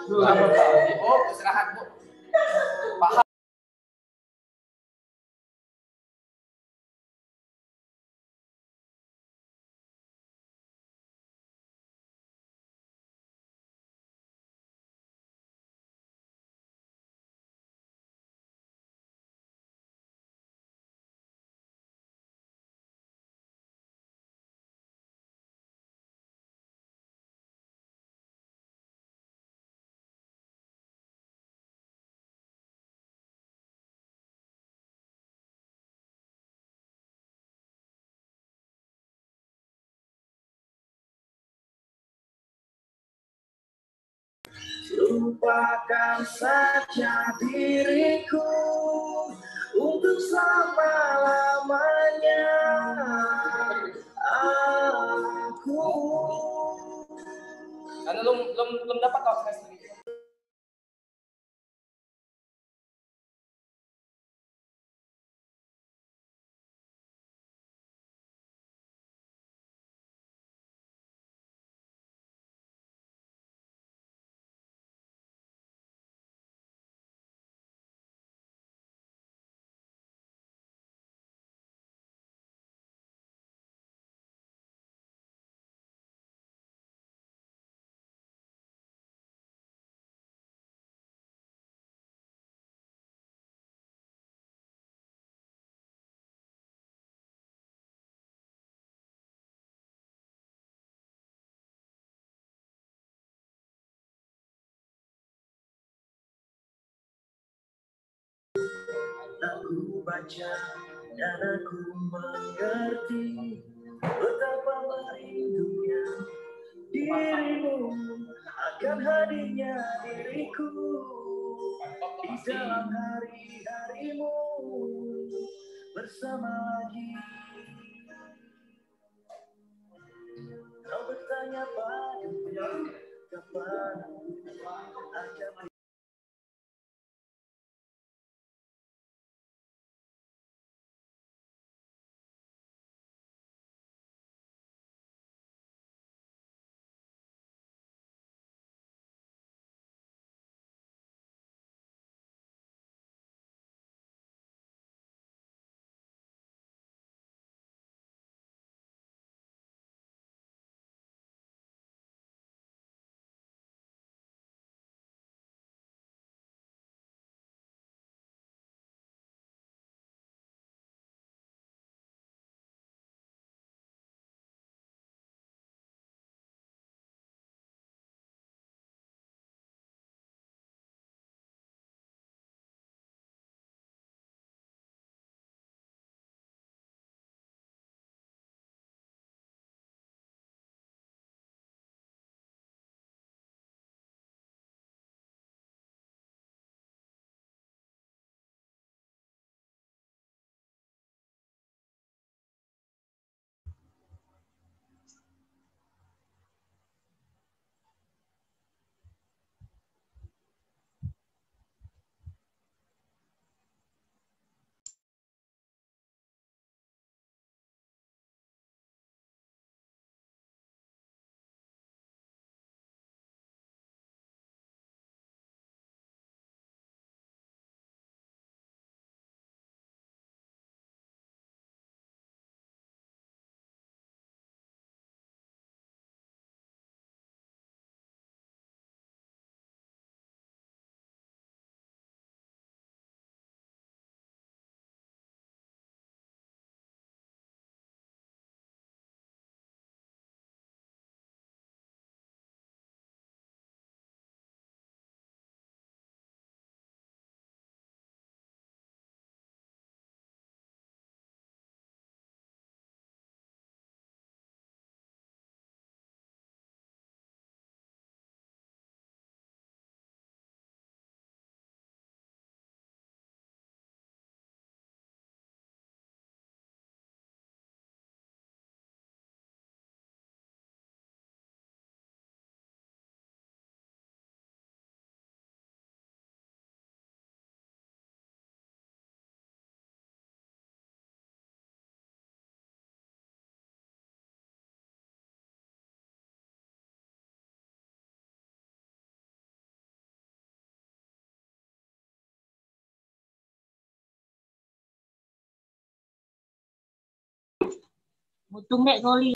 Apa tadi? Oh, istirahat, Bu. Paham. Lupakan saja diriku untuk selama-lamanya. Aku Karena belum dapat kok semester ini. baca dan aku mengerti betapa merindunya dirimu akan hadirnya diriku di dalam hari-harimu bersama lagi. Kau bertanya padaku kapan ada Mutung mek ngoli.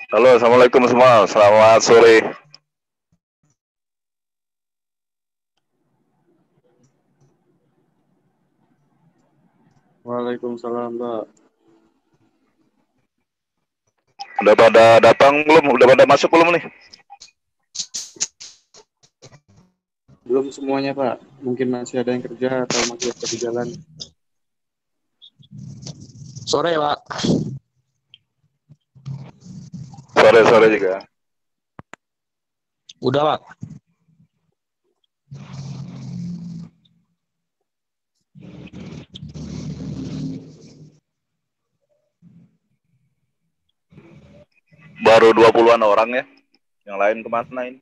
Halo, assalamualaikum semua. Selamat sore. Waalaikumsalam, Mbak. Udah pada datang belum? Udah pada masuk belum nih? Belum semuanya, Pak. Mungkin masih ada yang kerja atau masih ada di jalan. Sore, Pak. Sore-sore juga. Udah, Pak. Baru 20-an orang ya. Yang lain kemana ini?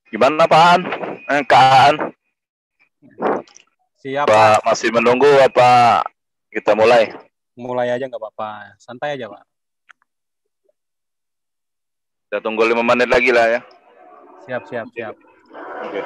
Gimana Pak An? Kak An? Siap, Pak Pak. masih menunggu apa kita mulai? Mulai aja nggak apa-apa. Santai aja, Pak. Kita tunggu 5 menit lagi lah ya. Siap, siap, siap. Oke.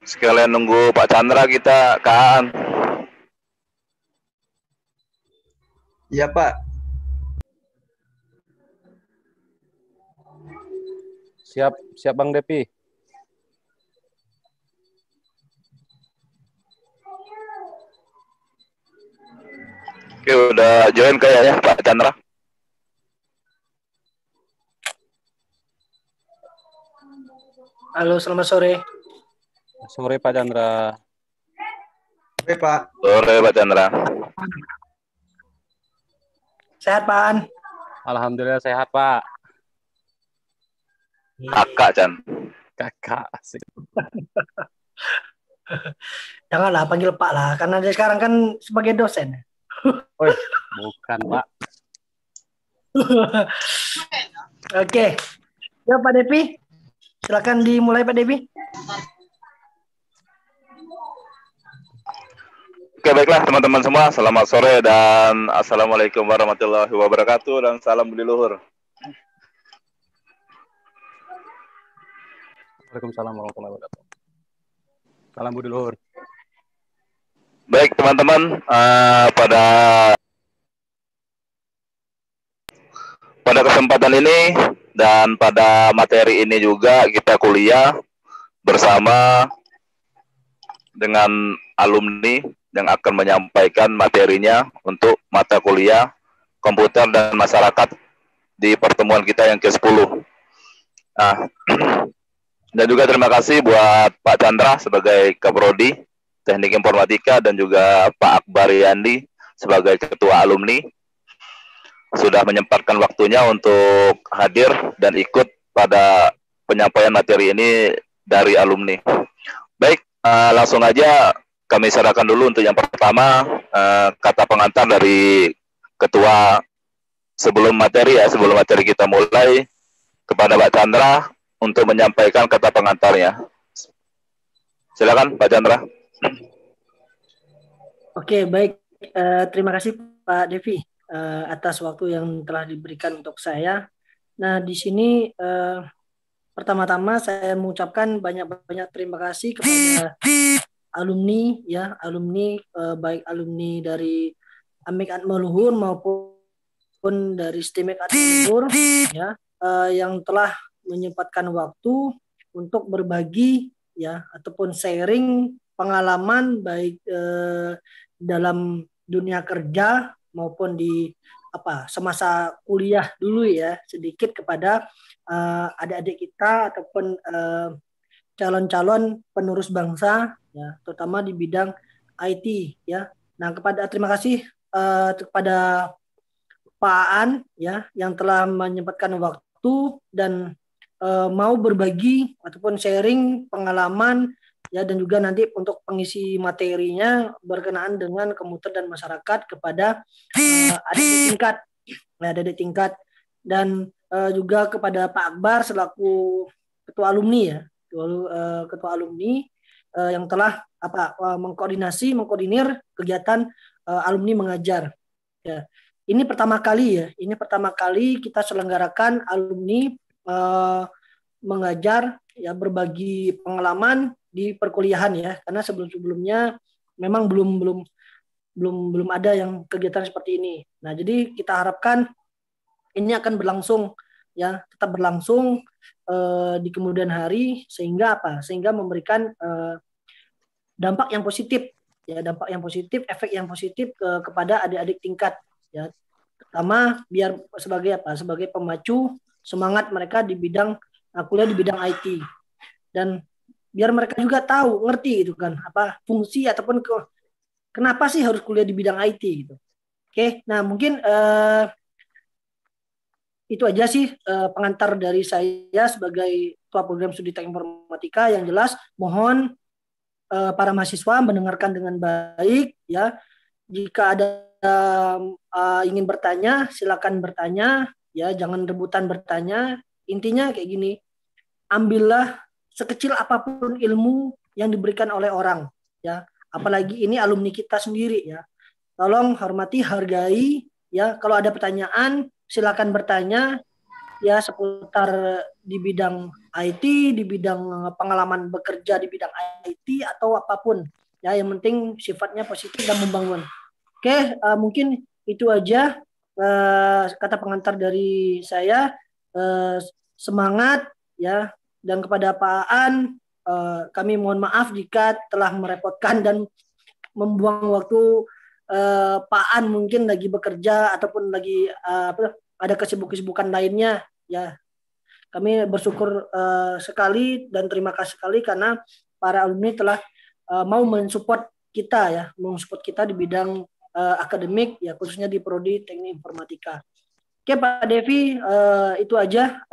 Sekalian nunggu Pak Chandra kita Kak An. Iya Pak. Siap, siap Bang Depi. Oke, udah join kayaknya Pak Chandra. Halo, selamat sore. Sore Pak Chandra. Oke Pak. Sore Pak Chandra. Sehat, Pak An? Alhamdulillah sehat, Pak. Kakak Chan. Kakak asik. Janganlah panggil Pak lah, karena dia sekarang kan sebagai dosen. Oi, bukan, Pak. Oke. Ya, Pak Depi. Silakan dimulai, Pak Depi. Oke, baiklah teman-teman semua, selamat sore dan assalamualaikum warahmatullahi wabarakatuh dan salam budi luhur. Waalaikumsalam warahmatullahi wabarakatuh. Salam budi luhur. Baik teman-teman, pada kesempatan ini dan pada materi ini juga kita kuliah bersama dengan alumni yang akan menyampaikan materinya untuk mata kuliah komputer dan masyarakat di pertemuan kita yang ke-10. Nah, dan juga terima kasih buat Pak Chandra sebagai Kaprodi Teknik Informatika dan juga Pak Akbar Yandi sebagai Ketua Alumni sudah menyempatkan waktunya untuk hadir dan ikut pada penyampaian materi ini dari alumni. Baik, langsung aja kami serahkan dulu untuk yang pertama kata pengantar dari ketua sebelum materi kita mulai kepada Pak Chandra untuk menyampaikan kata pengantarnya. Silakan Pak Chandra. Oke, baik. Terima kasih Pak Devi atas waktu yang telah diberikan untuk saya. Nah, di sini pertama-tama saya mengucapkan banyak-banyak terima kasih kepada alumni ya, baik alumni dari Amik Atma Luhur maupun dari STIMIK Atma Luhur ya, yang telah menyempatkan waktu untuk berbagi ya ataupun sharing pengalaman baik dalam dunia kerja maupun di semasa kuliah dulu ya, sedikit kepada adik-adik kita ataupun calon-calon penerus bangsa ya, terutama di bidang IT ya. Nah, terima kasih kepada Pak Aan ya yang telah menyempatkan waktu dan mau berbagi ataupun sharing pengalaman ya, dan juga nanti untuk pengisi materinya berkenaan dengan komputer dan masyarakat kepada adik-adik tingkat dan juga kepada Pak Akbar selaku ketua alumni ya, ketua alumni yang telah mengkoordinir kegiatan alumni mengajar ya. Ini pertama kali kita selenggarakan alumni mengajar ya, berbagi pengalaman di perkuliahan ya, karena sebelum-sebelumnya memang belum ada yang kegiatan seperti ini. Nah, jadi kita harapkan ini akan berlangsung ya, tetap berlangsung di kemudian hari sehingga memberikan dampak yang positif ya, efek yang positif kepada adik-adik tingkat ya, terutama biar sebagai pemacu semangat mereka di bidang kuliah di bidang IT, dan biar mereka juga ngerti gitu kan fungsi ataupun kenapa sih harus kuliah di bidang IT gitu. Oke, nah mungkin itu aja sih pengantar dari saya sebagai ketua program studi teknik informatika. Yang jelas mohon para mahasiswa mendengarkan dengan baik ya. Jika ada ingin bertanya silakan bertanya ya, jangan rebutan bertanya. Intinya kayak gini, ambillah sekecil apapun ilmu yang diberikan oleh orang ya, apalagi ini alumni kita sendiri ya. Tolong hormati, hargai ya. Kalau ada pertanyaan silakan bertanya ya, seputar di bidang IT, di bidang pengalaman bekerja di bidang IT atau apapun ya, yang penting sifatnya positif dan membangun. Oke, mungkin itu aja kata pengantar dari saya. Semangat ya. Dan kepada Pak Aan, kami mohon maaf jika telah merepotkan dan membuang waktu Pak Aan mungkin lagi bekerja ataupun lagi ada kesibukan lainnya ya. Kami bersyukur sekali dan terima kasih sekali karena para alumni telah mau mensupport kita di bidang akademik ya, khususnya di prodi teknik informatika. Oke Pak Devi, itu aja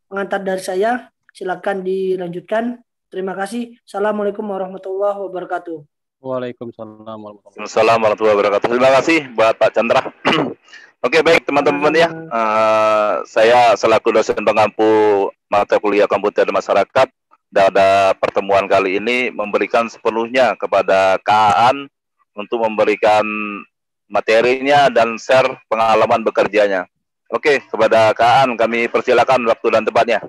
pengantar dari saya. Silakan dilanjutkan. Terima kasih. Assalamualaikum warahmatullahi wabarakatuh. Waalaikumsalam warahmatullahi wabarakatuh. Terima kasih buat Pak Chandra. Oke, baik teman-teman ya. Saya selaku dosen pengampu mata kuliah komputer dan masyarakat, pada pertemuan kali ini memberikan sepenuhnya kepada Kak Aan untuk memberikan materinya dan share pengalaman bekerjanya. Oke, kepada Kak Aan kami persilakan waktu dan tempatnya.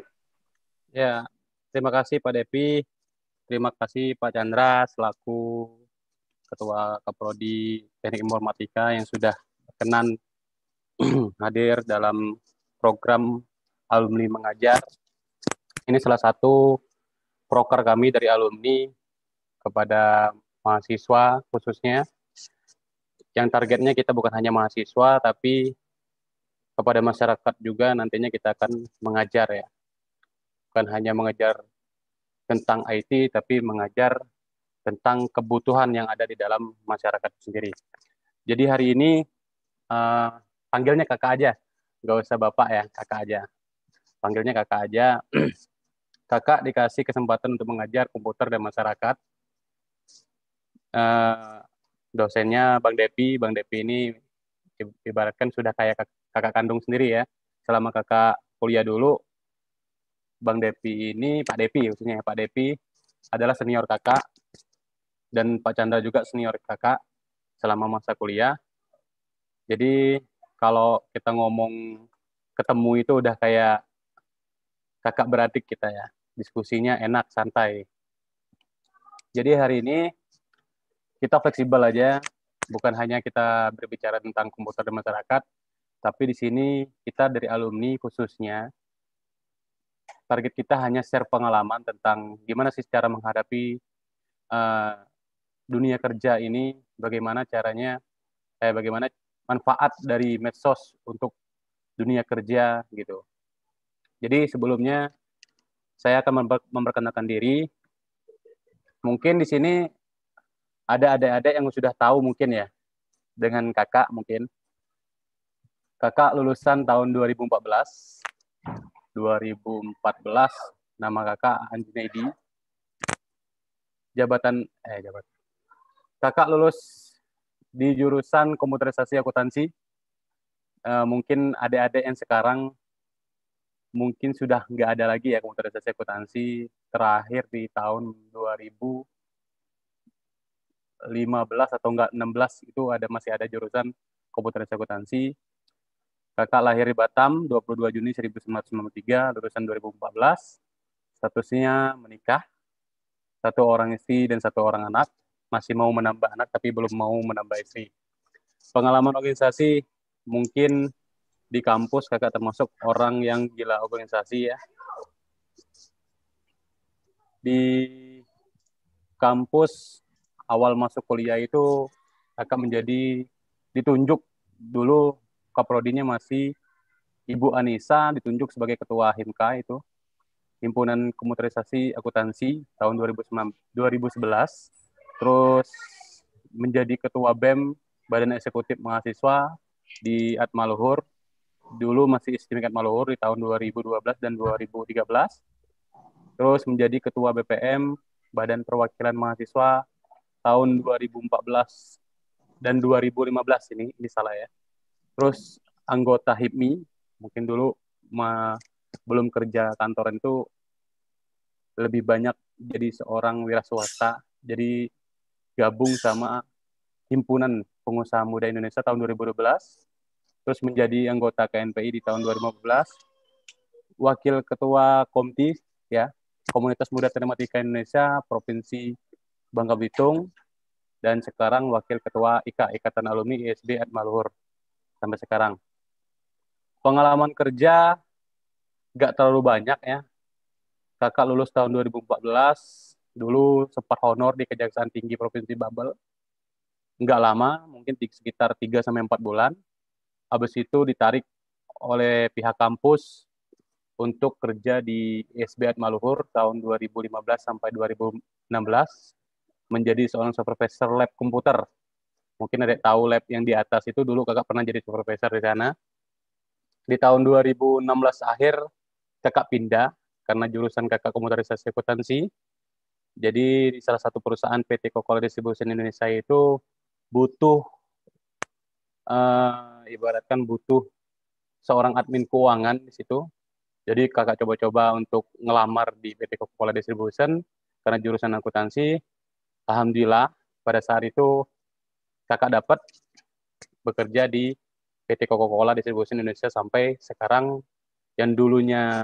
Ya, terima kasih Pak Devi, terima kasih Pak Chandra selaku Ketua Kaprodi Teknik Informatika yang sudah berkenan hadir dalam program alumni mengajar. Ini salah satu proker kami dari alumni kepada mahasiswa khususnya, yang targetnya kita bukan hanya mahasiswa tapi kepada masyarakat juga nantinya kita akan mengajar ya. Bukan hanya mengajar tentang IT, tapi mengajar tentang kebutuhan yang ada di dalam masyarakat sendiri. Jadi hari ini panggilnya kakak aja, nggak usah bapak ya, kakak aja. Panggilnya kakak aja. Kakak dikasih kesempatan untuk mengajar komputer dan masyarakat. eh, dosennya Bang Depi. Bang Depi ini ibaratkan sudah kayak kakak kandung sendiri ya. Selama kakak kuliah dulu, Bang Depi ini, Pak Depi khususnya, Pak Depi adalah senior kakak, dan Pak Chandra juga senior kakak selama masa kuliah. Jadi kalau kita ngomong ketemu itu udah kayak kakak beradik kita ya. Diskusinya enak, santai. Jadi hari ini kita fleksibel aja, bukan hanya kita berbicara tentang komputer dan masyarakat, tapi di sini kita dari alumni khususnya, target kita hanya share pengalaman tentang gimana sih cara menghadapi uh, dunia kerja ini, bagaimana caranya, bagaimana manfaat dari medsos untuk dunia kerja gitu. Jadi sebelumnya saya akan memperkenalkan diri. Mungkin di sini ada adik-adik yang sudah tahu mungkin ya, dengan kakak mungkin. Kakak lulusan tahun 2014. 2014, nama kakak Anjunaidi. Kakak lulus di jurusan komputerisasi akuntansi. Mungkin adik-adik yang sekarang mungkin sudah nggak ada lagi ya komputerisasi akuntansi. Terakhir di tahun 2015 atau enggak 16 itu masih ada jurusan komputerisasi akuntansi. Kakak lahir di Batam 22 Juni 1993, lulusan 2014. Statusnya menikah, 1 orang istri dan 1 orang anak. Masih mau menambah anak tapi belum mau menambah istri. Pengalaman organisasi mungkin di kampus kakak termasuk orang yang gila organisasi ya. Di kampus awal masuk kuliah itu kakak menjadi ditunjuk dulu kaprodinya masih Ibu Anissa, ditunjuk sebagai ketua HIMKA itu, Himpunan Komputerisasi Akuntansi tahun 2011. Terus menjadi ketua BEM, Badan Eksekutif Mahasiswa di Atmaluhur. Dulu masih Istimik Atmaluhur di tahun 2012 dan 2013. Terus menjadi ketua BPM, Badan Perwakilan Mahasiswa tahun 2014 dan 2015 ini salah ya. Terus anggota HIPMI, mungkin dulu belum kerja kantoran itu lebih banyak jadi seorang wira swasta, jadi gabung sama Himpunan Pengusaha Muda Indonesia tahun 2012, terus menjadi anggota KNPI di tahun 2015, wakil ketua KOMTI ya, Komunitas Muda Telematika Indonesia Provinsi Bangka Belitung, dan sekarang wakil ketua IKA, Ikatan Alumni ISB Atmaluhur sampai sekarang. Pengalaman kerja nggak terlalu banyak ya. Kakak lulus tahun 2014, dulu sempat honor di Kejaksaan Tinggi Provinsi Babel. Nggak lama, mungkin sekitar 3-4 bulan. Habis itu ditarik oleh pihak kampus untuk kerja di ISB Atmaluhur tahun 2015 sampai 2016, menjadi seorang supervisor lab komputer. Mungkin ada tahu lab yang di atas itu, dulu kakak pernah jadi supervisor di sana. Di tahun 2016 akhir, kakak pindah, karena jurusan kakak komputerisasi akuntansi. Jadi di salah satu perusahaan PT Coca-Cola Distribution Indonesia itu butuh, ibaratkan butuh seorang admin keuangan di situ. Jadi kakak coba-coba untuk ngelamar di PT Coca-Cola Distribution karena jurusan akuntansi. Alhamdulillah pada saat itu kakak dapat bekerja di PT Coca-Cola Distribution Indonesia sampai sekarang, yang dulunya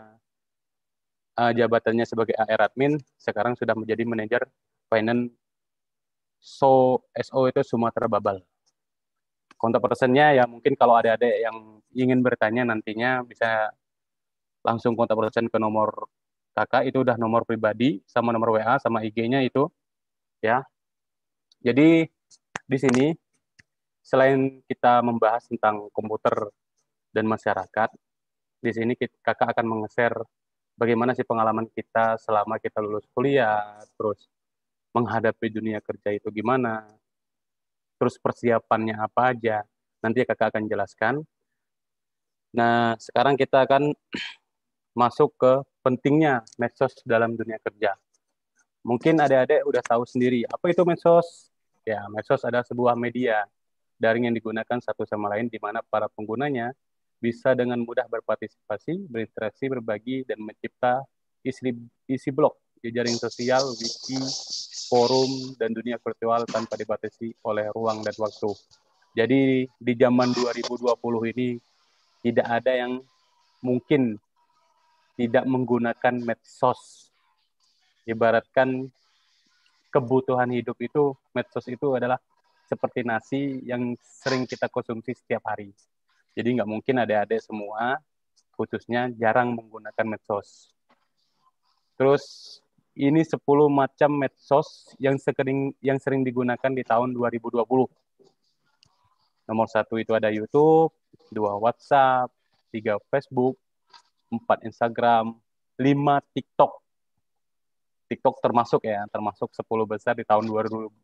jabatannya sebagai AR admin, sekarang sudah menjadi manajer finance SO itu Sumatera Babal. Kontak personnya ya mungkin kalau ada yang ingin bertanya nantinya bisa langsung kontak person ke nomor kakak, itu udah nomor pribadi sama nomor WA sama IG-nya itu ya. Jadi di sini selain kita membahas tentang komputer dan masyarakat, di sini kakak akan meng-share bagaimana sih pengalaman kita selama kita lulus kuliah, terus menghadapi dunia kerja itu gimana, terus persiapannya apa aja. Nanti kakak akan jelaskan. Nah, sekarang kita akan masuk ke pentingnya medsos dalam dunia kerja. Mungkin adik-adik udah tahu sendiri, apa itu medsos? Ya, medsos adalah sebuah media daring yang digunakan satu sama lain di mana para penggunanya bisa dengan mudah berpartisipasi, berinteraksi, berbagi, dan mencipta isi blog, jejaring sosial, wiki, forum, dan dunia virtual tanpa dibatasi oleh ruang dan waktu. Jadi di zaman 2020 ini tidak ada yang mungkin tidak menggunakan medsos. Ibaratkan kebutuhan hidup itu, medsos itu adalah seperti nasi yang sering kita konsumsi setiap hari. Jadi nggak mungkin adik-adik semua, khususnya jarang menggunakan medsos. Terus ini 10 macam medsos yang sering digunakan di tahun 2020. Nomor 1 itu ada YouTube, 2 WhatsApp, 3 Facebook, 4 Instagram, 5 TikTok. TikTok termasuk 10 besar di tahun 2020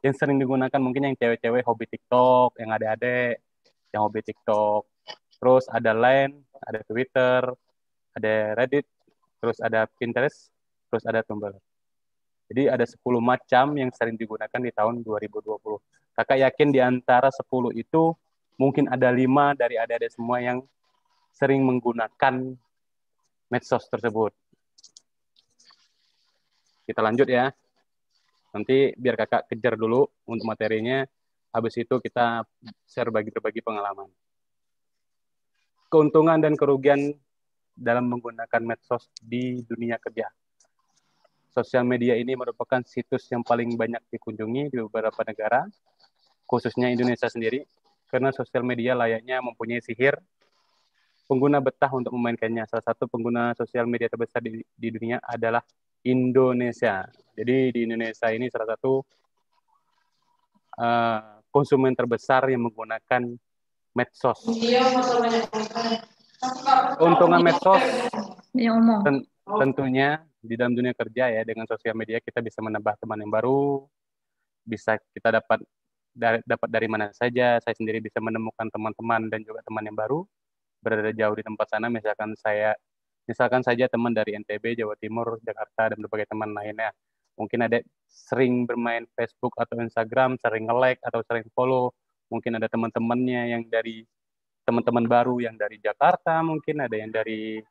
yang sering digunakan mungkin yang cewek-cewek hobi TikTok, yang adik-adik yang hobi TikTok. Terus ada Line, ada Twitter, ada Reddit, terus ada Pinterest, terus ada Tumblr. Jadi ada 10 macam yang sering digunakan di tahun 2020. Kakak yakin di antara 10 itu mungkin ada 5 dari adik-adik semua yang sering menggunakan medsos tersebut. Kita lanjut ya. Nanti biar kakak kejar dulu untuk materinya. Habis itu kita share berbagi pengalaman. Keuntungan dan kerugian dalam menggunakan medsos di dunia kerja. Sosial media ini merupakan situs yang paling banyak dikunjungi di beberapa negara, khususnya Indonesia sendiri, karena sosial media layaknya mempunyai sihir. Pengguna betah untuk memainkannya. Salah satu pengguna sosial media terbesar di dunia adalah Indonesia. Jadi di Indonesia ini salah satu konsumen terbesar yang menggunakan medsos. Keuntungan medsos tentunya di dalam dunia kerja ya, dengan sosial media kita bisa menambah teman yang baru, bisa kita dapat dari mana saja. Saya sendiri bisa menemukan teman-teman dan juga teman yang baru berada jauh di tempat sana. Misalkan saja teman dari NTB, Jawa Timur, Jakarta, dan berbagai teman lainnya. Mungkin ada sering bermain Facebook atau Instagram, sering nge-like atau sering follow. Mungkin ada teman-temannya yang dari teman-teman baru yang dari Jakarta, mungkin ada yang dari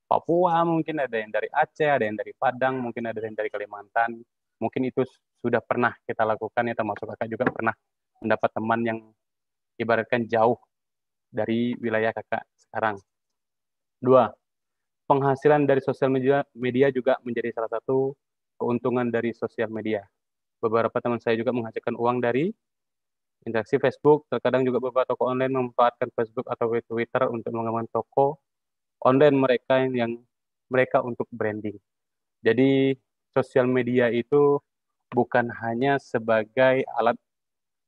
Papua, mungkin ada yang dari Aceh, ada yang dari Padang, mungkin ada yang dari Kalimantan. Mungkin itu sudah pernah kita lakukan ya, termasuk kakak juga pernah mendapat teman yang ibaratkan jauh dari wilayah kakak sekarang. 2. Penghasilan dari sosial media juga menjadi salah satu keuntungan dari sosial media. Beberapa teman saya juga menghasilkan uang dari interaksi Facebook. Terkadang juga beberapa toko online memanfaatkan Facebook atau Twitter untuk mengembangkan toko online mereka untuk branding. Jadi sosial media itu bukan hanya sebagai alat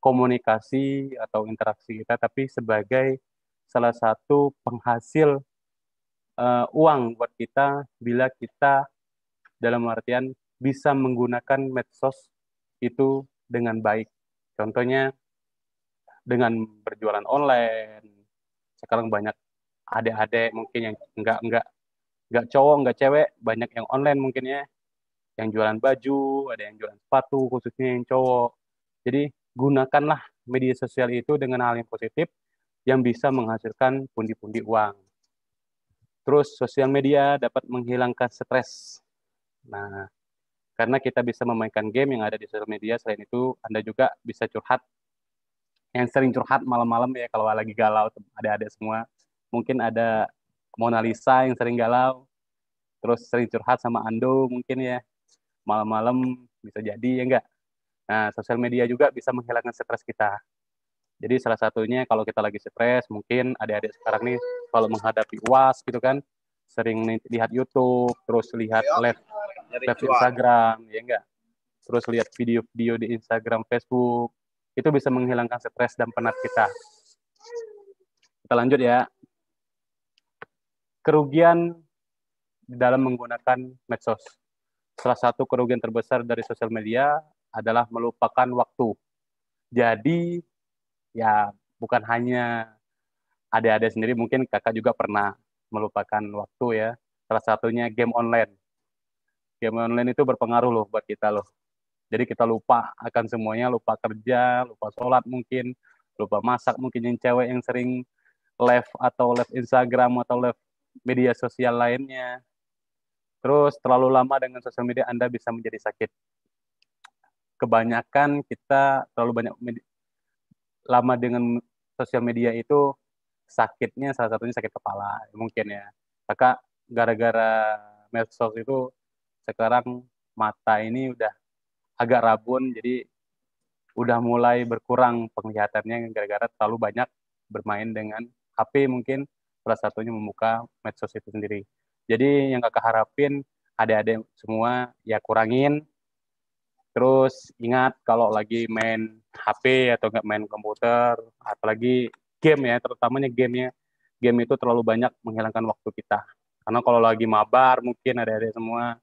komunikasi atau interaksi kita, tapi sebagai salah satu penghasil uang buat kita bila kita dalam artian bisa menggunakan medsos itu dengan baik. Contohnya dengan berjualan online. Sekarang banyak adik-adik mungkin yang nggak cowok, nggak cewek, banyak yang online mungkin ya, yang jualan baju, ada yang jualan sepatu, khususnya yang cowok. Jadi gunakanlah media sosial itu dengan hal yang positif yang bisa menghasilkan pundi-pundi uang. Terus sosial media dapat menghilangkan stres. Nah, karena kita bisa memainkan game yang ada di sosial media, selain itu Anda juga bisa curhat. Yang sering curhat malam-malam ya kalau lagi galau, adik-adik semua. Mungkin ada Mona Lisa yang sering galau, terus sering curhat sama Ando mungkin ya. Malam-malam bisa jadi ya enggak. Nah, sosial media juga bisa menghilangkan stres kita. Jadi salah satunya kalau kita lagi stres, mungkin adik-adik sekarang nih kalau menghadapi UAS gitu kan, sering lihat YouTube, terus lihat live Instagram, ya enggak? Terus lihat video-video di Instagram, Facebook, itu bisa menghilangkan stres dan penat kita. Kita lanjut ya. Kerugian dalam menggunakan medsos. Salah satu kerugian terbesar dari sosial media adalah melupakan waktu. Jadi ya bukan hanya adik-adik sendiri, mungkin kakak juga pernah melupakan waktu ya. Salah satunya game online. Game online itu berpengaruh loh buat kita loh. Jadi kita lupa akan semuanya, lupa kerja, lupa sholat mungkin, lupa masak mungkin, yang cewek yang sering live atau live Instagram atau live media sosial lainnya. Terus terlalu lama dengan sosial media Anda bisa menjadi sakit. Kebanyakan kita terlalu banyak lama dengan sosial media itu sakitnya salah satunya sakit kepala mungkin ya. Maka gara-gara medsos itu sekarang mata ini udah agak rabun, jadi udah mulai berkurang penglihatannya gara-gara terlalu banyak bermain dengan HP mungkin, salah satunya membuka medsos itu sendiri. Jadi yang kakak harapin adik-adik semua ya kurangin. Terus ingat kalau lagi main HP atau nggak main komputer, apalagi game ya, terutamanya game itu terlalu banyak menghilangkan waktu kita. Karena kalau lagi mabar mungkin adik-adik semua,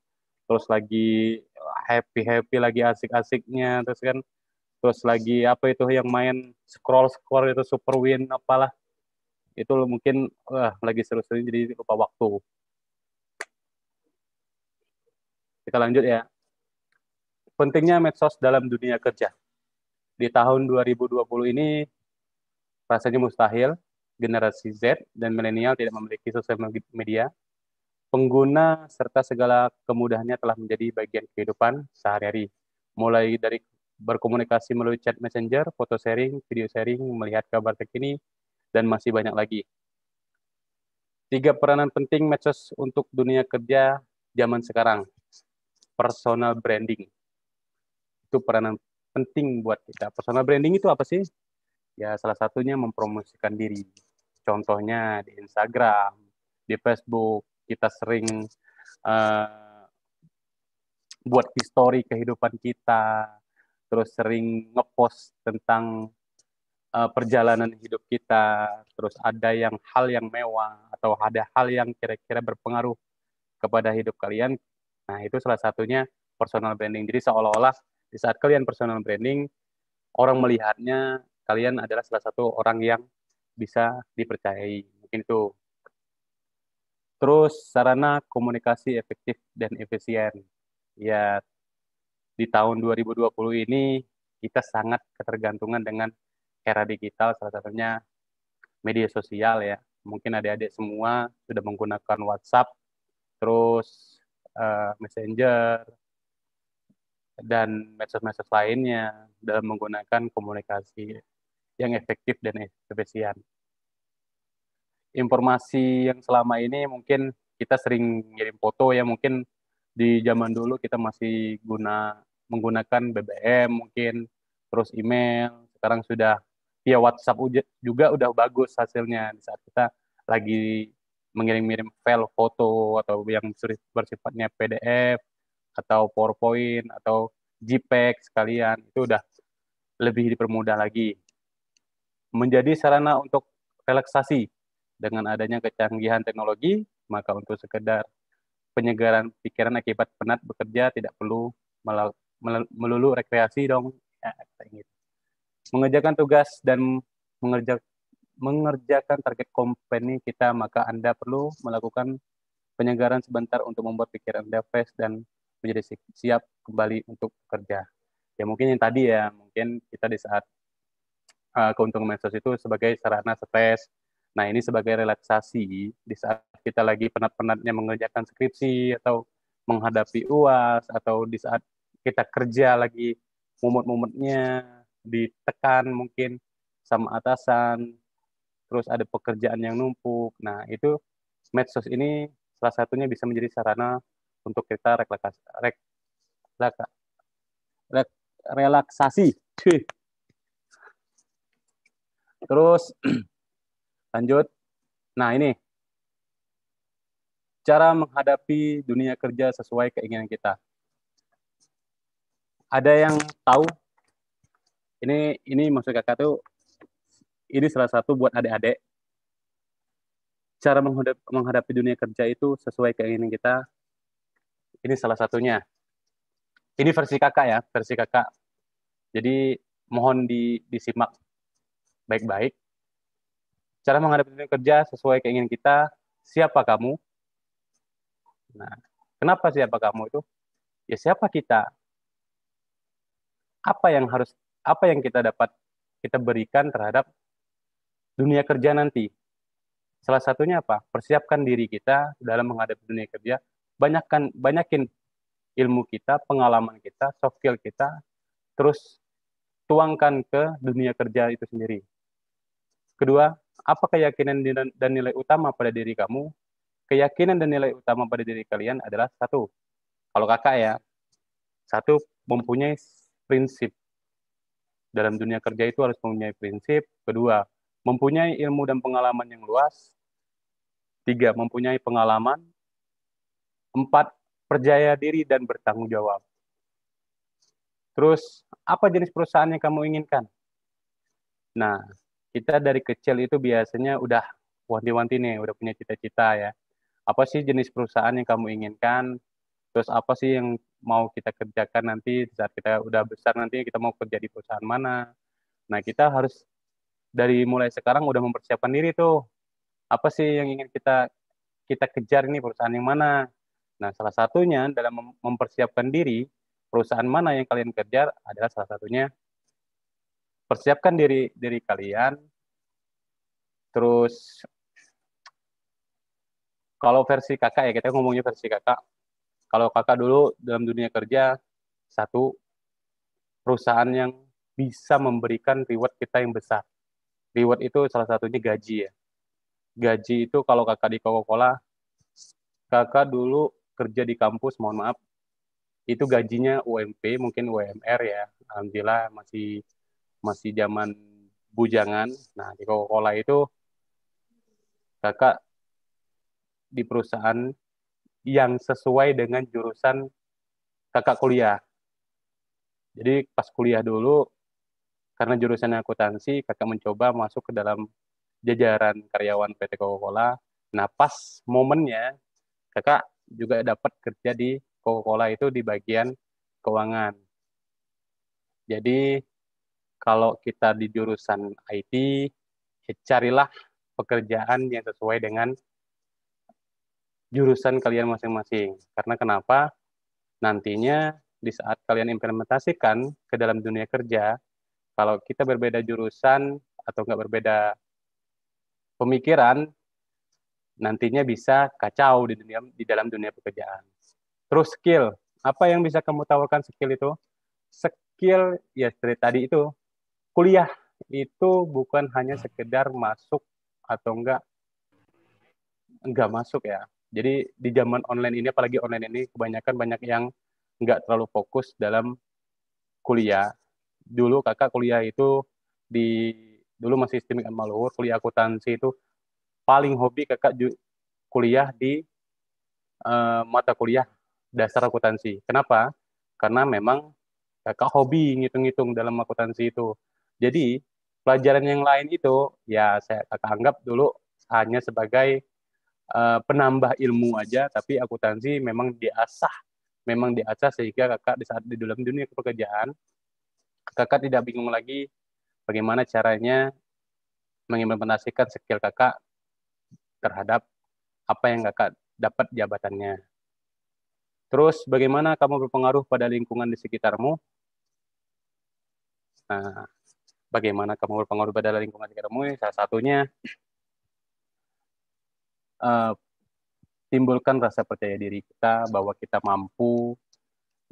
terus lagi happy-happy, lagi asik-asiknya, terus lagi apa itu yang main scroll itu super win apalah, itu mungkin lagi seru-seru jadi lupa waktu. Kita lanjut ya. Pentingnya medsos dalam dunia kerja. Di tahun 2020 ini rasanya mustahil generasi Z dan milenial tidak memiliki sosial media. Pengguna serta segala kemudahannya telah menjadi bagian kehidupan sehari-hari. Mulai dari berkomunikasi melalui chat messenger, foto sharing, video sharing, melihat kabar terkini, dan masih banyak lagi. 3 peranan penting medsos untuk dunia kerja zaman sekarang. Personal branding. Itu peranan penting buat kita. Personal branding itu apa sih? Ya salah satunya mempromosikan diri. Contohnya di Instagram, di Facebook, kita sering buat history kehidupan kita, terus sering ngepost tentang perjalanan hidup kita, terus ada hal yang mewah, atau ada hal yang kira-kira berpengaruh kepada hidup kalian. Nah, itu salah satunya personal branding. Jadi seolah-olah di saat kalian personal branding, orang melihatnya kalian adalah salah satu orang yang bisa dipercayai. Mungkin itu. Terus sarana komunikasi efektif dan efisien. Ya, di tahun 2020 ini kita sangat ketergantungan dengan era digital, salah satunya media sosial ya. Mungkin adik-adik semua sudah menggunakan WhatsApp, terus Messenger, dan medsos-medsos lainnya dalam menggunakan komunikasi yang efektif dan efisien. Informasi yang selama ini mungkin kita sering ngirim foto ya, mungkin di zaman dulu kita masih menggunakan BBM mungkin, terus email, sekarang sudah via WhatsApp juga udah bagus hasilnya di saat kita lagi mengirim-ngirim file foto atau yang bersifatnya PDF atau PowerPoint atau JPEG sekalian, itu udah lebih dipermudah lagi. Menjadi sarana untuk relaksasi dengan adanya kecanggihan teknologi, maka untuk sekedar penyegaran pikiran akibat penat bekerja tidak perlu melulu rekreasi dong. Ya, gitu. Mengerjakan tugas dan mengerjakan target company kita, maka Anda perlu melakukan penyegaran sebentar untuk membuat pikiran Anda fresh dan menjadi siap kembali untuk bekerja. Ya mungkin yang tadi ya, mungkin kita di saat keuntungan medsos itu sebagai sarana stres. Nah, ini sebagai relaksasi di saat kita lagi penat-penatnya mengerjakan skripsi atau menghadapi UAS, atau di saat kita kerja lagi mumet-mumetnya, ditekan mungkin sama atasan, terus ada pekerjaan yang numpuk. Nah, itu medsos ini salah satunya bisa menjadi sarana untuk kita relaksasi. Terus lanjut. Nah, ini cara menghadapi dunia kerja sesuai keinginan kita. Ada yang tahu? Ini maksud kakak tuh, ini salah satu buat adik-adik. Cara menghadapi dunia kerja itu sesuai keinginan kita. Ini salah satunya. Ini versi kakak ya, versi kakak. Jadi mohon disimak baik-baik. Cara menghadapi dunia kerja sesuai keinginan kita. Siapa kamu? Nah, kenapa siapa kamu itu? Ya siapa kita? apa yang kita dapat kita berikan terhadap dunia kerja nanti. Salah satunya apa? Persiapkan diri kita dalam menghadapi dunia kerja. Banyakin ilmu kita, pengalaman kita, soft skill kita, terus tuangkan ke dunia kerja itu sendiri. Kedua, apa keyakinan dan nilai utama pada diri kamu? Keyakinan dan nilai utama pada diri kalian adalah satu. Kalau kakak ya, satu, mempunyai prinsip. Dalam dunia kerja itu harus mempunyai prinsip. Kedua, mempunyai ilmu dan pengalaman yang luas. Tiga, mempunyai pengalaman. Empat, percaya diri dan bertanggung jawab. Terus, apa jenis perusahaan yang kamu inginkan? Nah, kita dari kecil itu biasanya udah wanti-wanti nih, udah punya cita-cita ya. Apa sih jenis perusahaan yang kamu inginkan? Terus apa sih yang mau kita kerjakan nanti saat kita udah besar, nanti kita mau kerja di perusahaan mana? Nah, kita harus dari mulai sekarang udah mempersiapkan diri tuh. Apa sih yang ingin kita kejar, ini perusahaan yang mana? Nah, salah satunya dalam mempersiapkan diri, perusahaan mana yang kalian kejar adalah salah satunya persiapkan diri kalian. Terus kalau versi kakak ya, kita ngomongnya versi kakak. Kalau kakak dulu dalam dunia kerja, satu, perusahaan yang bisa memberikan reward kita yang besar. Reward itu salah satunya gaji ya. Gaji itu kalau kakak di Coca-Cola, kakak dulu kerja di kampus, mohon maaf, itu gajinya UMP, mungkin UMR ya. Alhamdulillah masih zaman bujangan. Nah, di Coca-Cola itu kakak di perusahaan yang sesuai dengan jurusan kakak kuliah. Jadi pas kuliah dulu, karena jurusannya akuntansi, kakak mencoba masuk ke dalam jajaran karyawan PT Coca-Cola. Nah, pas momennya, kakak juga dapat kerja di Coca-Cola itu di bagian keuangan. Jadi, kalau kita di jurusan IT, carilah pekerjaan yang sesuai dengan jurusan kalian masing-masing. Karena kenapa? Nantinya di saat kalian implementasikan ke dalam dunia kerja, kalau kita berbeda jurusan atau nggak berbeda pemikiran, nantinya bisa kacau di dalam dunia pekerjaan. Terus skill, apa yang bisa kamu tawarkan skill itu? Skill ya seperti tadi itu, kuliah itu bukan hanya sekedar masuk atau enggak masuk ya. Jadi di zaman online ini, apalagi online ini, kebanyakan banyak yang enggak terlalu fokus dalam kuliah. Dulu kakak kuliah itu dulu masih sistem Maluhur, kuliah akuntansi itu paling hobi kakak kuliah di mata kuliah dasar akuntansi. Kenapa? Karena memang kakak hobi ngitung-ngitung dalam akuntansi itu. Jadi pelajaran yang lain itu ya kakak anggap dulu hanya sebagai penambah ilmu aja, tapi akuntansi memang diasah sehingga kakak di saat di dalam dunia pekerjaan kakak tidak bingung lagi bagaimana caranya mengimplementasikan skill kakak terhadap apa yang kakak dapat jabatannya. Terus bagaimana kamu berpengaruh pada lingkungan di sekitarmu? Nah, bagaimana kamu berpengaruh pada lingkungan di sekitarmu? Salah satunya timbulkan rasa percaya diri kita bahwa kita mampu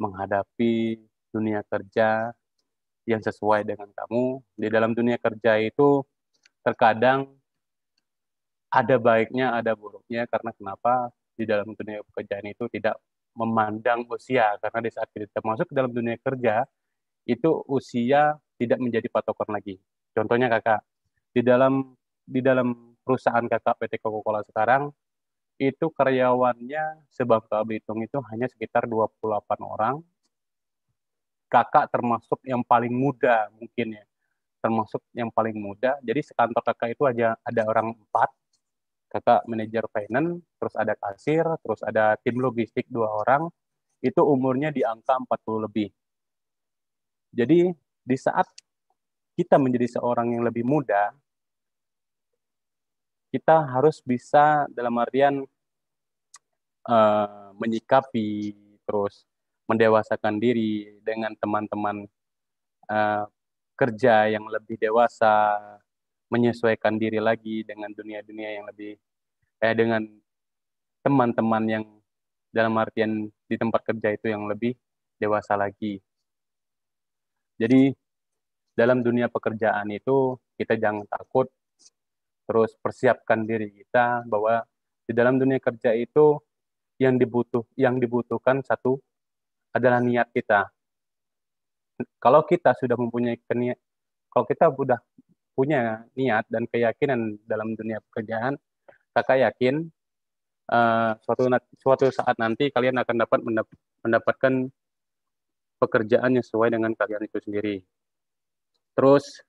menghadapi dunia kerja yang sesuai dengan kamu. Di dalam dunia kerja itu terkadang ada baiknya, ada buruknya, karena kenapa? Di dalam dunia pekerjaan itu tidak memandang usia, karena di saat kita masuk ke dalam dunia kerja, itu usia tidak menjadi patokan lagi. Contohnya kakak, di dalam perusahaan kakak PT Coca-Cola sekarang, itu karyawannya Bangka Belitung itu hanya sekitar 28 orang. Kakak termasuk yang paling muda mungkin ya, termasuk yang paling muda. Jadi sekantor kakak itu ada orang 4, kakak manajer finance, terus ada kasir, terus ada tim logistik 2 orang, itu umurnya di angka 40 lebih. Jadi di saat kita menjadi seorang yang lebih muda, kita harus bisa dalam artian menyikapi, terus mendewasakan diri dengan teman-teman eh, kerja yang lebih dewasa, menyesuaikan diri lagi dengan dunia-dunia yang lebih dengan teman-teman yang dalam artian di tempat kerja itu yang lebih dewasa lagi. Jadi dalam dunia pekerjaan itu kita jangan takut, terus persiapkan diri kita bahwa di dalam dunia kerja itu yang dibutuhkan satu adalah niat kita. Kalau kita sudah kalau kita sudah punya niat dan keyakinan dalam dunia pekerjaan, kakak yakin suatu saat nanti kalian akan dapat mendapatkan pekerjaan yang sesuai dengan kalian itu sendiri. Terus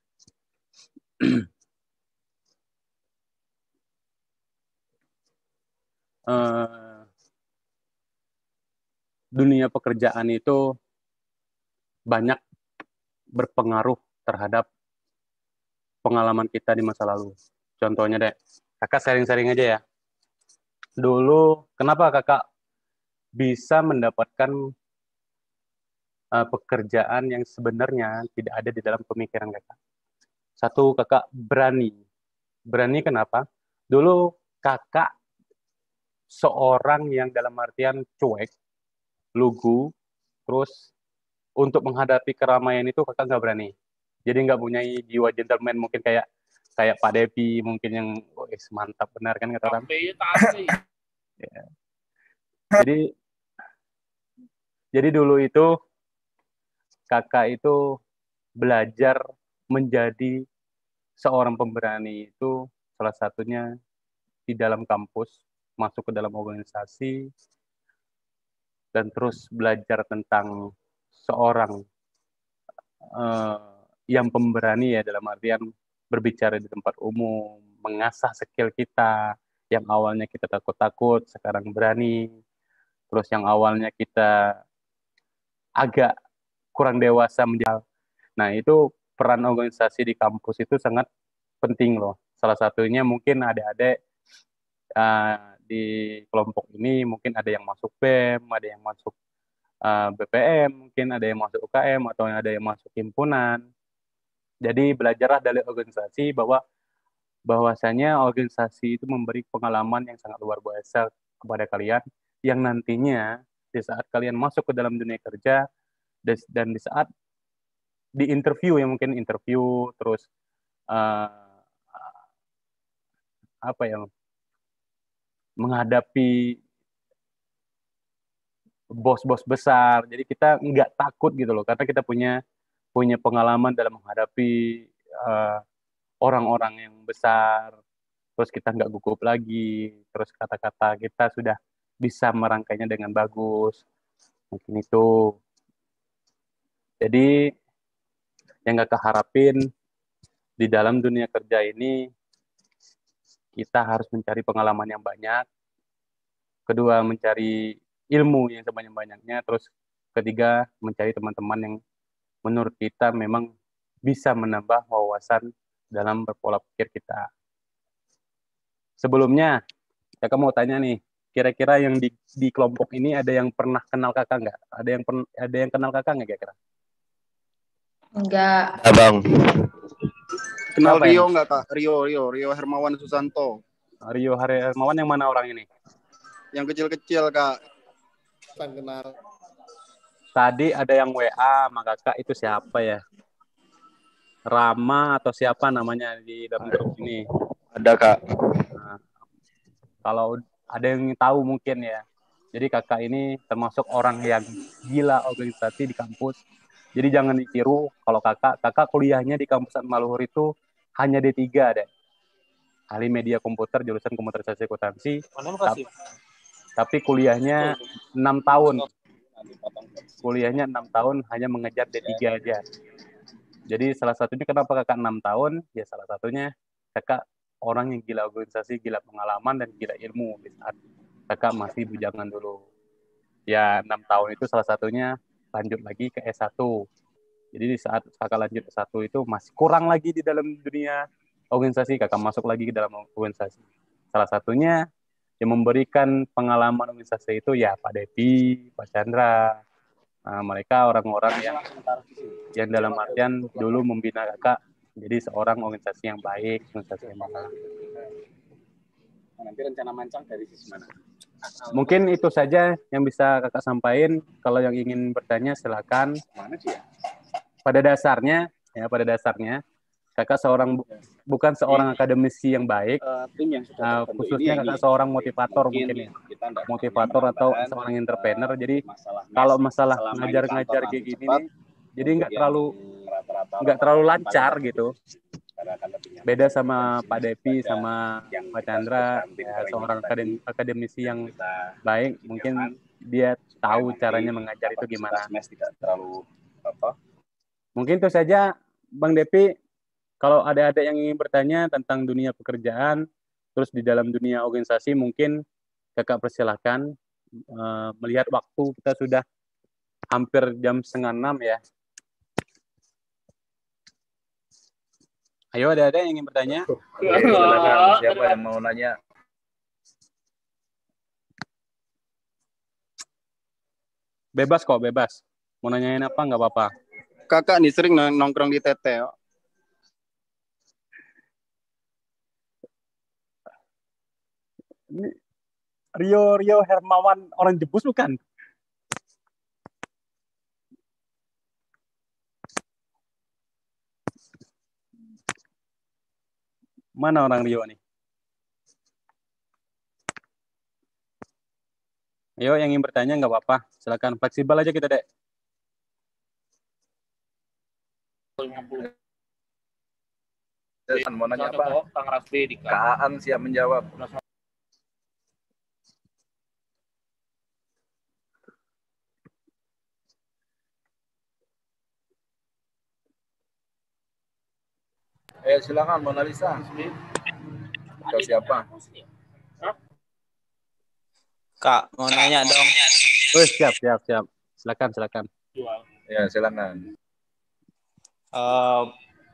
dunia pekerjaan itu banyak berpengaruh terhadap pengalaman kita di masa lalu. Contohnya deh, kakak sharing-sharing aja ya. Dulu, kenapa kakak bisa mendapatkan pekerjaan yang sebenarnya tidak ada di dalam pemikiran kakak? Satu, kakak berani. Berani kenapa? Dulu kakak seorang yang dalam artian cuek, lugu, terus untuk menghadapi keramaian itu kakak nggak berani. Jadi nggak punya jiwa gentleman mungkin kayak Pak Depi mungkin yang mantap benar kan kata orang. Ya. Jadi dulu itu kakak itu belajar menjadi seorang pemberani itu salah satunya di dalam kampus, masuk ke dalam organisasi, dan terus belajar tentang seorang yang pemberani ya dalam artian berbicara di tempat umum, mengasah skill kita, yang awalnya kita takut-takut, sekarang berani, terus yang awalnya kita agak kurang dewasa menjadi. Nah itu peran organisasi di kampus itu sangat penting loh. Salah satunya mungkin adik-adik di kelompok ini mungkin ada yang masuk BEM, ada yang masuk BPM, mungkin ada yang masuk UKM atau ada yang masuk himpunan. Jadi belajarlah dari organisasi bahwasanya organisasi itu memberi pengalaman yang sangat luar biasa kepada kalian yang nantinya di saat kalian masuk ke dalam dunia kerja dan di saat di interview yang mungkin interview terus apa ya menghadapi bos-bos besar. Jadi kita nggak takut gitu loh karena kita punya pengalaman dalam menghadapi orang-orang yang besar. Terus kita nggak gugup lagi. Terus kata-kata kita sudah bisa merangkainya dengan bagus. Mungkin itu. Jadi yang nggak keharapin di dalam dunia kerja ini kita harus mencari pengalaman yang banyak. Kedua, mencari ilmu yang sebanyak-banyaknya. Terus ketiga, mencari teman-teman yang menurut kita memang bisa menambah wawasan dalam berpola pikir kita. Sebelumnya, kakak mau tanya nih, kira-kira yang di kelompok ini ada yang pernah kenal kakak nggak? Ada yang kenal kakak nggak kira-kira? Enggak. Abang. Kenal Siapa Rio yang- nggak kak? Rio Hermawan Susanto. Rio Hermawan yang mana orang ini? Yang kecil-kecil kak. Kenal. Tadi ada yang WA sama kakak itu siapa ya? Rama atau siapa namanya di dalam grup ini? Ada kak. Nah, kalau ada yang tahu mungkin ya. Jadi kakak ini termasuk orang yang gila organisasi di kampus. Jadi jangan ditiru kalau kakak kuliahnya di kampus Maluhur itu hanya D3 deh. Ahli media komputer jurusan komputerisasi akuntansi. Tapi kuliahnya 6 tahun. Kuliahnya 6 tahun hanya mengejar D3 aja. Jadi salah satunya kenapa kakak 6 tahun? Ya salah satunya kakak orang yang gila organisasi, gila pengalaman, dan gila ilmu di saat kakak masih bujangan dulu. Ya 6 tahun itu salah satunya lanjut lagi ke S1. Jadi di saat kakak lanjut S1 itu masih kurang lagi di dalam dunia organisasi, kakak masuk lagi ke dalam organisasi. Salah satunya yang memberikan pengalaman organisasi itu ya Pak Depi, Pak Chandra, Mereka orang-orang yang dalam artian dulu membina kakak jadi seorang organisasi yang baik, organisasi yang baik. Nanti rencana mancang dari sisi mana? Mungkin itu saja yang bisa kakak sampaikan. Kalau yang ingin bertanya silakan. Mana sih ya? Pada dasarnya kakak bukan seorang akademisi yang baik, Tim yang sudah terbentuk khususnya kakak seorang motivator mungkin ya. Motivator atau seorang entrepreneur. Jadi kalau masalah ngajar-ngajar kayak gini nih, jadi nggak terlalu lancar gitu. Beda sama Pak Depi sama Pak Chandra, ya, seorang akademisi yang baik, mungkin dia tahu caranya mengajar itu gimana. Mungkin itu saja, Bang Depi. Kalau ada yang ingin bertanya tentang dunia pekerjaan, terus di dalam dunia organisasi, mungkin kakak persilahkan. Melihat waktu kita sudah hampir jam 5:30 ya. Ayo, ada yang ingin bertanya? Oke, silakan. Siapa yang mau nanya? Bebas kok, bebas. Mau nanyain apa, nggak apa-apa. Kakak nih sering nongkrong di Tete. Ini Rio Hermawan orang Jebus bukan? Mana orang Rio nih? Ayo, yang ingin bertanya nggak apa-apa. Silakan, fleksibel aja kita, Dek. Mau nanya apa? Kaan siap menjawab. Silakan Mona Lisa. Atau siapa? Kak, mau nanya dong. Oh, siap. Silakan. Ya, silakan.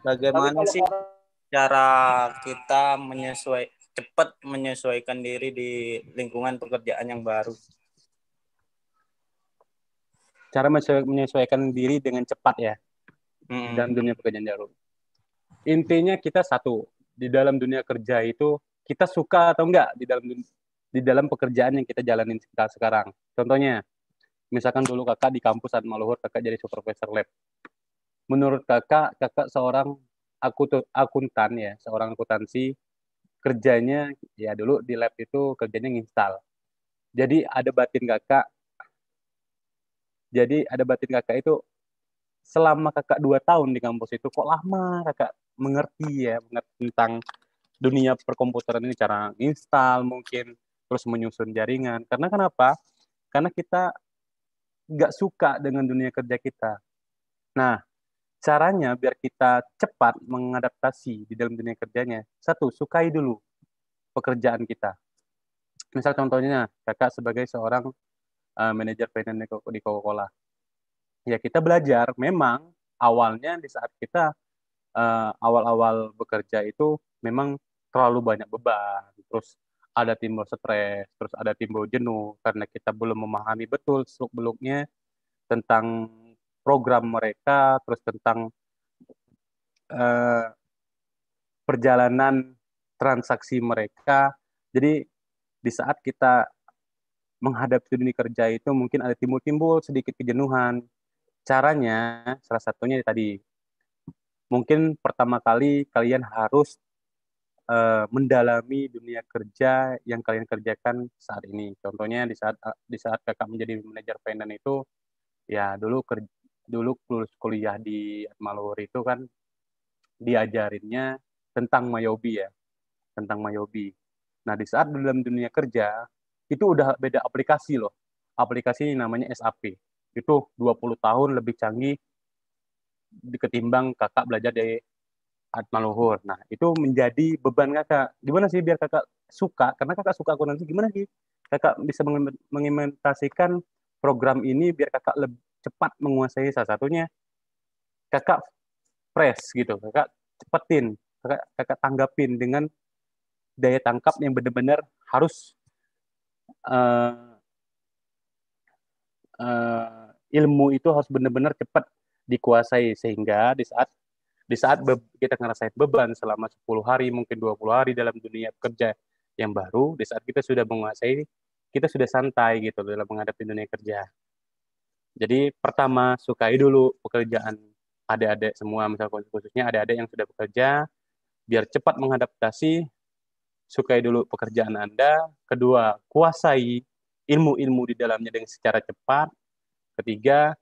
Bagaimana sih cara kita cepat menyesuaikan diri di lingkungan pekerjaan yang baru? Cara menyesuaikan diri dengan cepat ya, dalam dunia pekerjaan baru. Intinya kita satu, di dalam dunia kerja itu kita suka atau enggak di dalam pekerjaan yang kita jalanin sekarang. Contohnya, misalkan dulu kakak di kampus Atmaluhur, kakak jadi supervisor lab. Menurut kakak seorang akuntan ya, seorang akuntansi, kerjanya ya dulu di lab itu kerjanya nginstal. Jadi ada batin kakak itu selama kakak 2 tahun di kampus itu, kok lama kakak mengerti tentang dunia perkomputeran ini, cara install mungkin, terus menyusun jaringan. Karena kenapa? Karena kita nggak suka dengan dunia kerja kita. Nah, caranya biar kita cepat mengadaptasi di dalam dunia kerjanya, satu, sukai dulu pekerjaan kita. Misal contohnya, kakak sebagai seorang manajer finance di Coca-Cola. Ya, kita belajar, memang awalnya di saat kita awal-awal bekerja itu memang terlalu banyak beban, terus ada timbul stres, terus ada timbul jenuh, karena kita belum memahami betul seluk-beluknya tentang program mereka, terus tentang perjalanan transaksi mereka. Jadi di saat kita menghadapi dunia kerja itu mungkin ada timbul-timbul sedikit kejenuhan. Caranya salah satunya tadi, mungkin pertama kali kalian harus mendalami dunia kerja yang kalian kerjakan saat ini. Contohnya di saat kakak menjadi manajer finance itu, ya dulu lulus kuliah di Atmaluhur itu kan diajarinnya tentang Mayobi ya, tentang Mayobi. Nah, di saat dalam dunia kerja itu udah beda aplikasi loh. Aplikasi namanya SAP. Itu 20 tahun lebih canggih ketimbang kakak belajar dari Atmaluhur. Nah, itu menjadi beban kakak. Gimana sih biar kakak suka? Karena kakak suka akuntansi, gimana sih kakak bisa mengimplementasikan program ini biar kakak lebih cepat menguasai? Salah satunya kakak press gitu, kakak cepetin, kakak tanggapin dengan daya tangkap yang benar-benar harus ilmu itu harus benar-benar cepat dikuasai, sehingga di saat kita ngerasain beban selama 10 hari, mungkin 20 hari dalam dunia kerja yang baru, di saat kita sudah menguasai, kita sudah santai gitu dalam menghadapi dunia kerja. Jadi pertama, sukai dulu pekerjaan adik-adik semua, misalnya khususnya adik-adik yang sudah bekerja, biar cepat mengadaptasi, sukai dulu pekerjaan Anda. Kedua, kuasai ilmu-ilmu di dalamnya dengan secara cepat. Ketiga,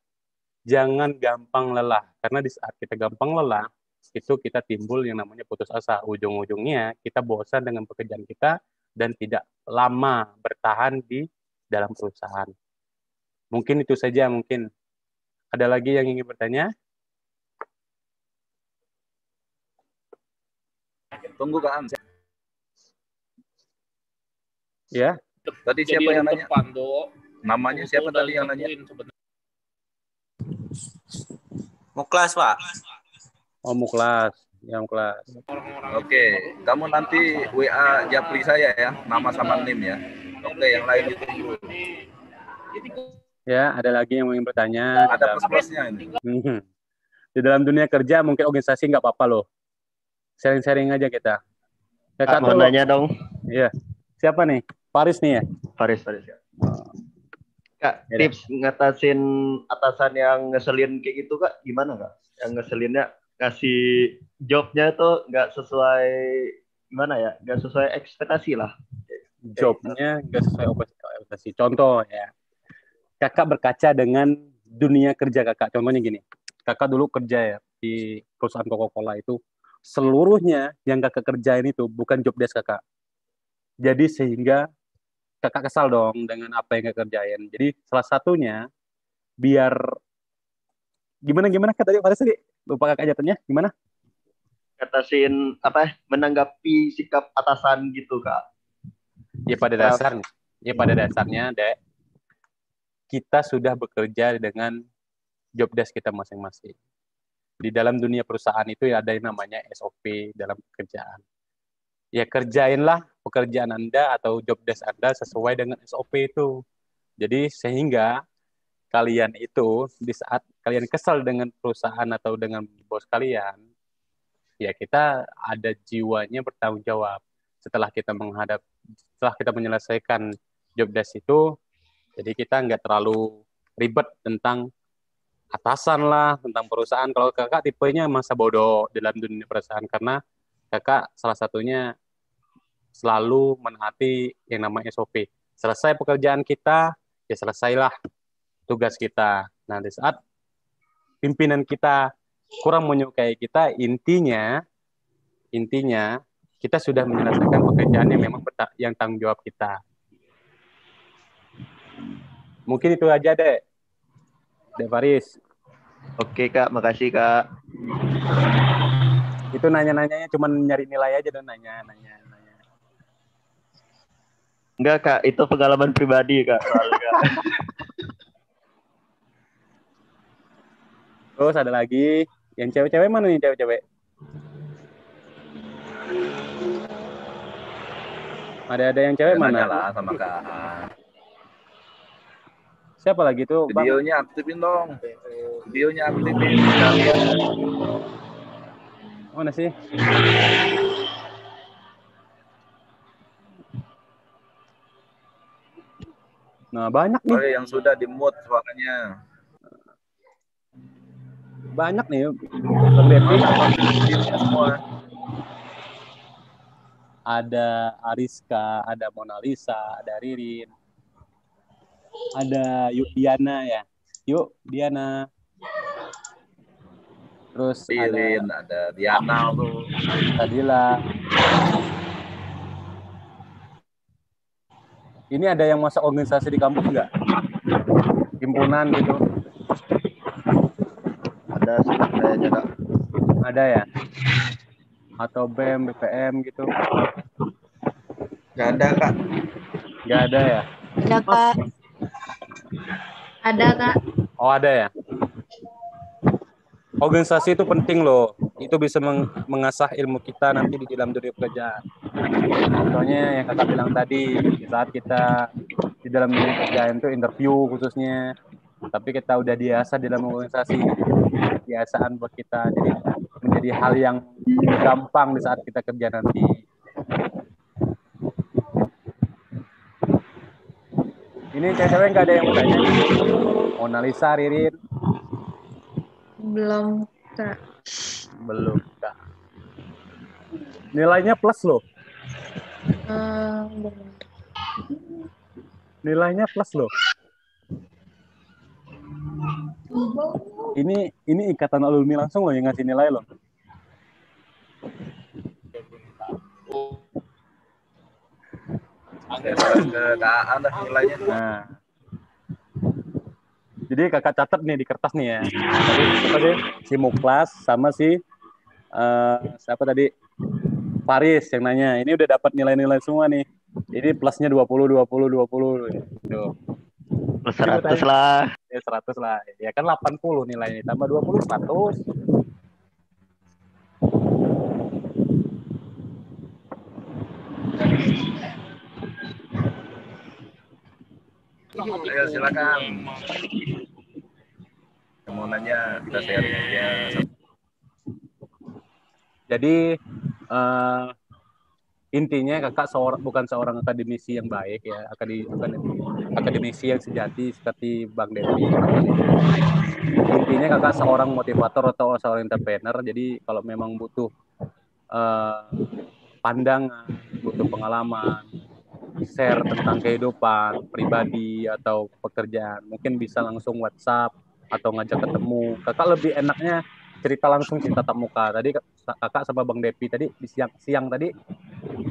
jangan gampang lelah, karena di saat kita gampang lelah, itu kita timbul yang namanya putus asa. Ujung-ujungnya kita bosan dengan pekerjaan kita dan tidak lama bertahan di dalam perusahaan. Mungkin itu saja, mungkin. Ada lagi yang ingin bertanya? Tunggu Kak Hans. Ya. Tadi siapa yang nanya? Namanya siapa tadi yang nanya? Muklas, Pak. Oh, Muklas. Ya, Muklas. Oke, kamu nanti WA Japri saya ya, nama sama NIM ya. Oke, yang lain ditunggu. Ya, ada lagi yang ingin bertanya? Ada plus-plusnya ini. Di dalam dunia kerja mungkin organisasi nggak apa-apa loh. Sharing-sharing aja kita. Kak, mau nanya dong. Iya. Siapa nih? Faris nih ya? Faris ya. Kak, tips ngatasin atasan yang ngeselin kayak gitu Kak, gimana Kak? Yang ngeselinnya kasih jobnya tuh nggak sesuai gimana ya? Nggak sesuai ekspektasi lah. Jobnya nggak sesuai ekspektasi. Contoh ya, kakak berkaca dengan dunia kerja kakak. Contohnya gini, kakak dulu kerja ya di perusahaan Coca-Cola itu, seluruhnya yang kakak kerjain itu bukan job desk kakak. Jadi sehingga kakak kesal dong dengan apa yang kakak kerjain. Jadi salah satunya biar gimana Kak tadi Faris tadi? Lupa kakak jatuhnya gimana? Ngatasin apa? Menanggapi sikap atasan gitu Kak. Ya pada dasarnya, Dek, kita sudah bekerja dengan job desk kita masing-masing. Di dalam dunia perusahaan itu ya ada yang namanya SOP dalam pekerjaan. Ya kerjainlah pekerjaan Anda atau job desk Anda sesuai dengan SOP itu. Jadi sehingga kalian itu di saat kalian kesal dengan perusahaan atau dengan bos kalian, ya kita ada jiwanya bertanggung jawab. Setelah kita menyelesaikan job desk itu, jadi kita nggak terlalu ribet tentang atasan lah, tentang perusahaan. Kalau kakak tipenya masa bodoh dalam dunia perusahaan, karena kakak salah satunya selalu menaati yang namanya SOP. Selesai pekerjaan kita, ya selesailah tugas kita. Nah, di saat pimpinan kita kurang menyukai kita, intinya kita sudah menyelesaikan pekerjaan yang memang yang tanggung jawab kita. Mungkin itu aja, Dek Faris. Oke Kak, makasih Kak. Itu nanya-nanyanya cuma nyari nilai aja dan nanya. Enggak Kak, itu pengalaman pribadi Kak. Terus ada lagi yang cewek-cewek, mana nih cewek-cewek? Ada yang cewek mana? Lah sama Kak. Siapa lagi tuh? Videonya aktifin dong. Mana sih? Nah, banyak nih. Oh, yang sudah di-mute suaranya. Banyak nih. Bang Depi. Semua. Ada Ariska, ada Mona Lisa, ada Ririn. Ada Diana ya. Diana. Terus Ririn, ada Diana tuh. Tadila. Ini ada yang masuk organisasi di kampus nggak? Himpunan gitu? Ada sih kayaknya Kak. Ada ya? Atau BEM, BPM gitu? Nggak ada Kak. Nggak ada ya? Ada Kak. Ada Kak. Oh ada ya? Organisasi itu penting loh. Itu bisa mengasah ilmu kita nanti di dalam dunia pekerjaan. Contohnya yang kakak bilang tadi, di saat kita di dalam dunia pekerjaan itu interview khususnya, tapi kita udah biasa dalam organisasi, kebiasaan buat kita, jadi menjadi hal yang gampang di saat kita kerja nanti. Ini cewek-cewek nggak ada yang mau tanya? Mona Lisa, Ririn? Belum, Kak. Belum, Kak. Nilainya plus loh. Belum. Nilainya plus loh. Ini ikatan alumni langsung loh yang ngasih nilai loh. Ke KA dah nilainya. Nah. Jadi kakak catat nih di kertas nih ya. Tadi siapa sih? Si Muklas sama si siapa tadi? Faris yang nanya. Ini udah dapat nilai-nilai semua nih. Ini plusnya 20, 20, 20. Tuh. Plus 100 lah. Ya 100 lah. Ya kan 80 nilainya. Tambah 20, 100. Ayo silakan. Mau nanya kita sharing aja. Jadi intinya kakak bukan seorang akademisi yang baik ya, akademisi yang sejati seperti Bang Devi. Intinya kakak seorang motivator atau seorang entrepreneur. Jadi kalau memang butuh pandangan, butuh pengalaman, share tentang kehidupan pribadi atau pekerjaan, mungkin bisa langsung WhatsApp atau ngajak ketemu. Kakak lebih enaknya cerita langsung, cerita tatap muka. Tadi kakak sama Bang Depi tadi di siang tadi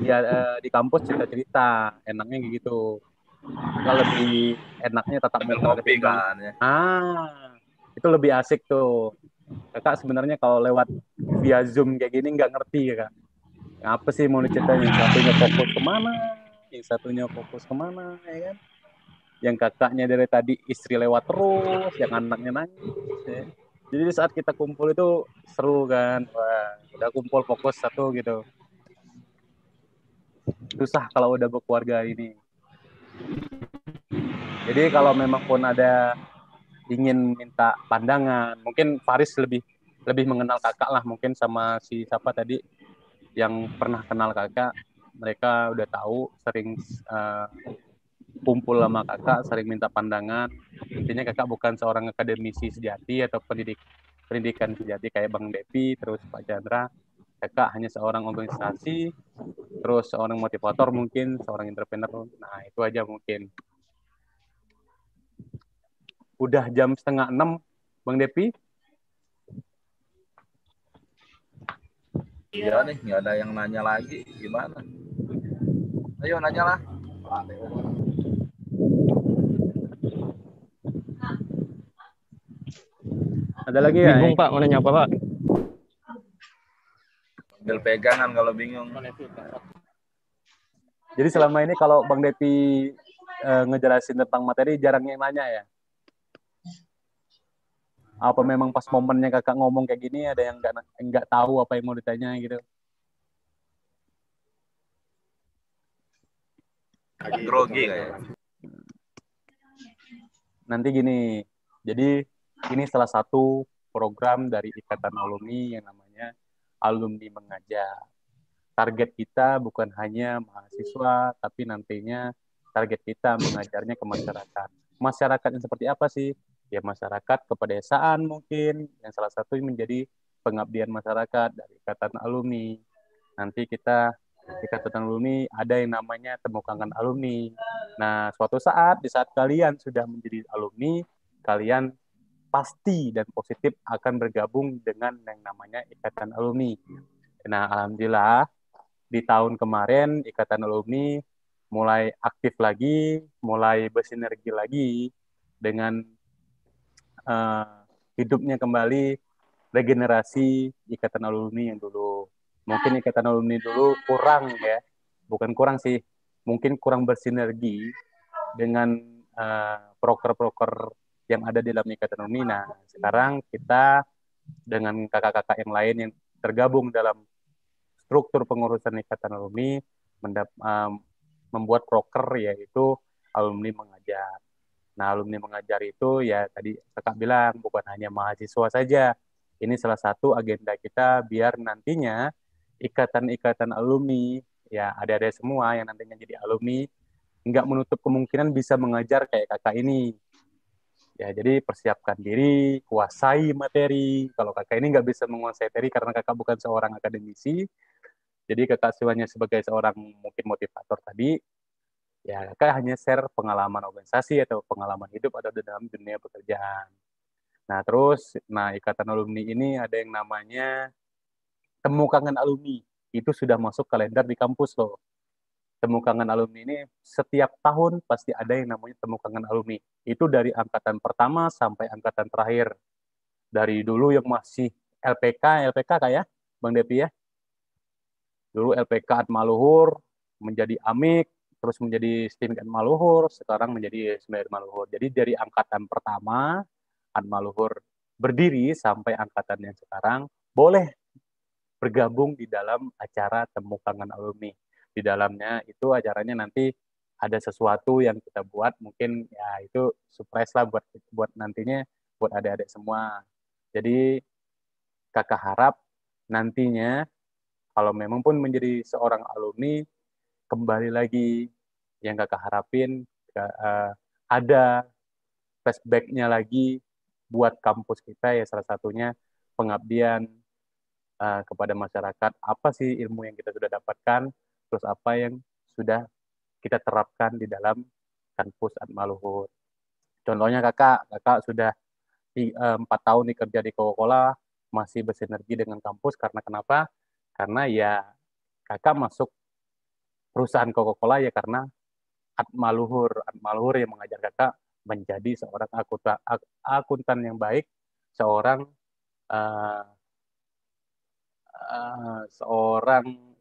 ya di kampus cerita enaknya gitu. Kakak lebih enaknya tatap muka kan ya. Itu lebih asik tuh. Kakak sebenarnya kalau lewat via Zoom kayak gini nggak ngerti ya kak. Apa sih mau diceritain? Yang satunya fokus kemana? Yang satunya fokus kemana, ya kan? Yang kakaknya dari tadi istri lewat terus, yang anaknya nangis. Ya. Jadi saat kita kumpul itu seru kan, wah udah kumpul fokus satu gitu. Susah kalau udah berkeluarga ini. Jadi kalau memang pun ada ingin minta pandangan, mungkin Faris lebih mengenal kakak lah, mungkin sama si siapa tadi yang pernah kenal kakak. Mereka udah tahu, sering kumpul sama kakak, sering minta pandangan. Intinya kakak bukan seorang akademisi sejati atau pendidikan sejati kayak Bang Devi, terus Pak Chandra. Kakak hanya seorang organisasi, terus seorang motivator mungkin, seorang entrepreneur. Nah, itu aja mungkin. Udah jam 5:30, Bang Devi. Iya nih, nggak ada yang nanya lagi. Gimana? Ayo nanya lah. Ada lagi ya? Bingung Pak, mau nanya apa Pak? Ambil pegangan kalau bingung. Jadi selama ini kalau Bang Devi ngejelasin tentang materi jarang yang nanya ya? Apa memang pas momennya kakak ngomong kayak gini ada yang nggak tahu apa yang mau ditanya gitu? Grogi kayak. Nanti gini, jadi ini salah satu program dari Ikatan Alumni yang namanya Alumni Mengajar. Target kita bukan hanya mahasiswa, tapi nantinya target kita mengajarnya ke masyarakat. Masyarakat yang seperti apa sih? Ya masyarakat kepedesaan mungkin, yang salah satu menjadi pengabdian masyarakat dari Ikatan Alumni. Nanti kita Ikatan Alumni ada yang namanya Temu Kangen Alumni. Nah, suatu saat, di saat kalian sudah menjadi alumni, kalian pasti dan positif akan bergabung dengan yang namanya Ikatan Alumni. Nah, alhamdulillah, di tahun kemarin Ikatan Alumni mulai aktif lagi, mulai bersinergi lagi dengan hidupnya kembali regenerasi Ikatan Alumni yang dulu. Mungkin Ikatan Alumni dulu kurang ya, bukan kurang sih, mungkin kurang bersinergi dengan proker-proker yang ada di dalam Ikatan Alumni. Nah, sekarang kita dengan kakak-kakak yang lain yang tergabung dalam struktur pengurusan Ikatan Alumni membuat proker yaitu Alumni Mengajar. Nah, alumni mengajar itu ya tadi kakak bilang bukan hanya mahasiswa saja. Ini salah satu agenda kita biar nantinya ikatan-ikatan alumni, ya ada semua yang nantinya jadi alumni, nggak menutup kemungkinan bisa mengajar kayak kakak ini. Ya, jadi persiapkan diri, kuasai materi. Kalau kakak ini nggak bisa menguasai materi karena kakak bukan seorang akademisi, jadi kakak hanya sebagai seorang mungkin motivator tadi, ya kakak hanya share pengalaman organisasi atau pengalaman hidup atau dalam dunia pekerjaan. Nah, terus, ikatan alumni ini ada yang namanya Temu Kangen Alumni. Itu sudah masuk kalender di kampus loh. Temu Kangen Alumni ini setiap tahun pasti ada yang namanya Temu Kangen Alumni. Itu dari angkatan pertama sampai angkatan terakhir. Dari dulu yang masih LPK kayak Bang Depi ya. Dulu LPK Atma Luhur, menjadi Amik, terus menjadi STIM Atma Luhur, sekarang menjadi SME Atma Luhur. Jadi dari angkatan pertama Atma Luhur berdiri sampai angkatan yang sekarang boleh bergabung di dalam acara Temu Kangen Alumni. Di dalamnya itu acaranya nanti ada sesuatu yang kita buat, mungkin ya itu surprise lah buat nantinya buat adik-adik semua. Jadi kakak harap nantinya kalau memang pun menjadi seorang alumni, kembali lagi yang kakak harapin ada flashback-nya lagi buat kampus kita ya, salah satunya pengabdian kepada masyarakat. Apa sih ilmu yang kita sudah dapatkan, terus apa yang sudah kita terapkan di dalam kampus Atma Luhur. Contohnya kakak sudah 4 tahun kerja di Coca-Cola, masih bersinergi dengan kampus karena kenapa? Karena ya kakak masuk perusahaan Coca-Cola ya karena Atma Luhur yang mengajar kakak menjadi seorang akuntan yang baik, seorang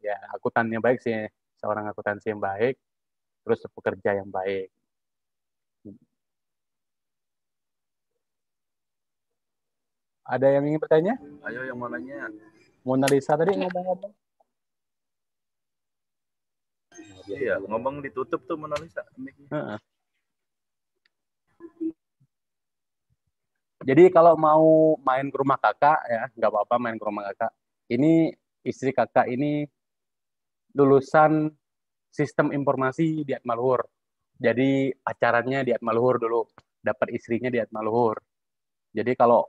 ya akuntan yang baik sih, seorang akuntansi yang baik, terus pekerja yang baik. Ada yang ingin bertanya? Ayo yang mau nanya. Mona Lisa tadi ngomong-ngomong. Iya, ngomong ditutup tuh Mona Lisa. Jadi kalau mau main ke rumah kakak ya, nggak apa-apa main ke rumah kakak. Ini istri kakak ini lulusan sistem informasi di Atma Luhur. Jadi pacarannya di Atma Luhur dulu, dapat istrinya di Atma Luhur. Jadi kalau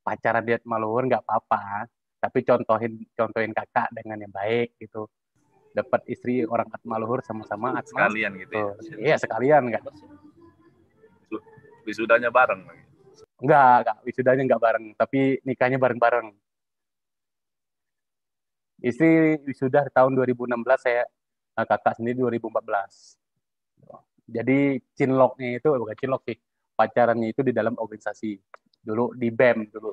pacaran di Atma Luhur nggak apa-apa, tapi contohin kakak dengan yang baik gitu. Dapat istri orang Atma Luhur sama-sama Atma. Sekalian gitu ya. Iya, sekalian kan. Wisudanya bareng lagi. Enggak, wisudanya enggak bareng, tapi nikahnya bareng-bareng. Istri wisuda tahun 2016, kakak sendiri 2014. Jadi cinloknya itu, bukan cinlok sih, pacarannya itu di dalam organisasi. Dulu di BEM dulu.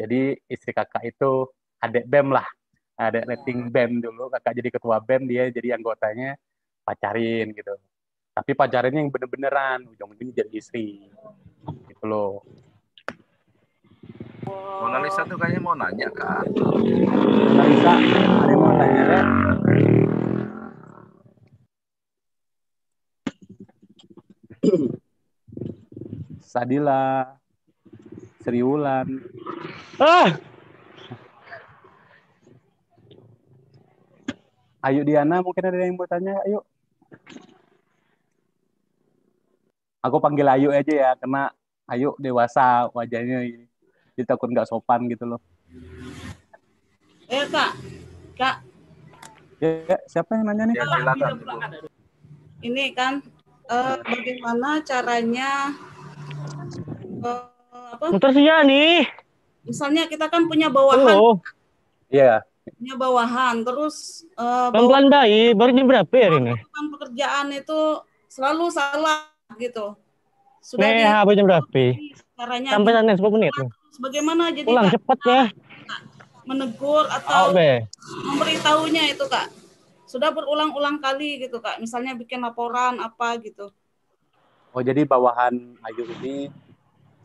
Jadi istri kakak itu adik BEM lah. Ada rating BEM dulu, kakak jadi ketua BEM, dia jadi anggotanya pacarin gitu. Tapi pacarannya yang bener-beneran, ujung-ujungnya jadi istri. Gitu loh. Mona Lisa tuh kayaknya mau nanya Kak. Mona Lisa, ada yang mau tanya ya? Sadila, Sri Wulan. Ayu Diana, mungkin ada yang mau tanya, ayo. Aku panggil Ayu aja ya, karena Ayu dewasa wajahnya, jadi takut nggak sopan gitu loh. Kak. Ya, siapa yang nanya nih? Ya, silakan. Ini kan bagaimana caranya Motor sih nih. Misalnya kita kan punya bawahan. Iya. Punya bawahan, terus pelan-pelan bayi, baru jam berapa ya ini? Pekerjaan itu selalu salah gitu. Sudah jam berapa? Caranya sampai sana 10 menit. Bagaimana jadi pulang Kak, cepat ya? Menegur atau memberitahunya itu Kak. Sudah berulang-ulang kali gitu Kak. Misalnya bikin laporan apa gitu. Oh, jadi bawahan Ayu ini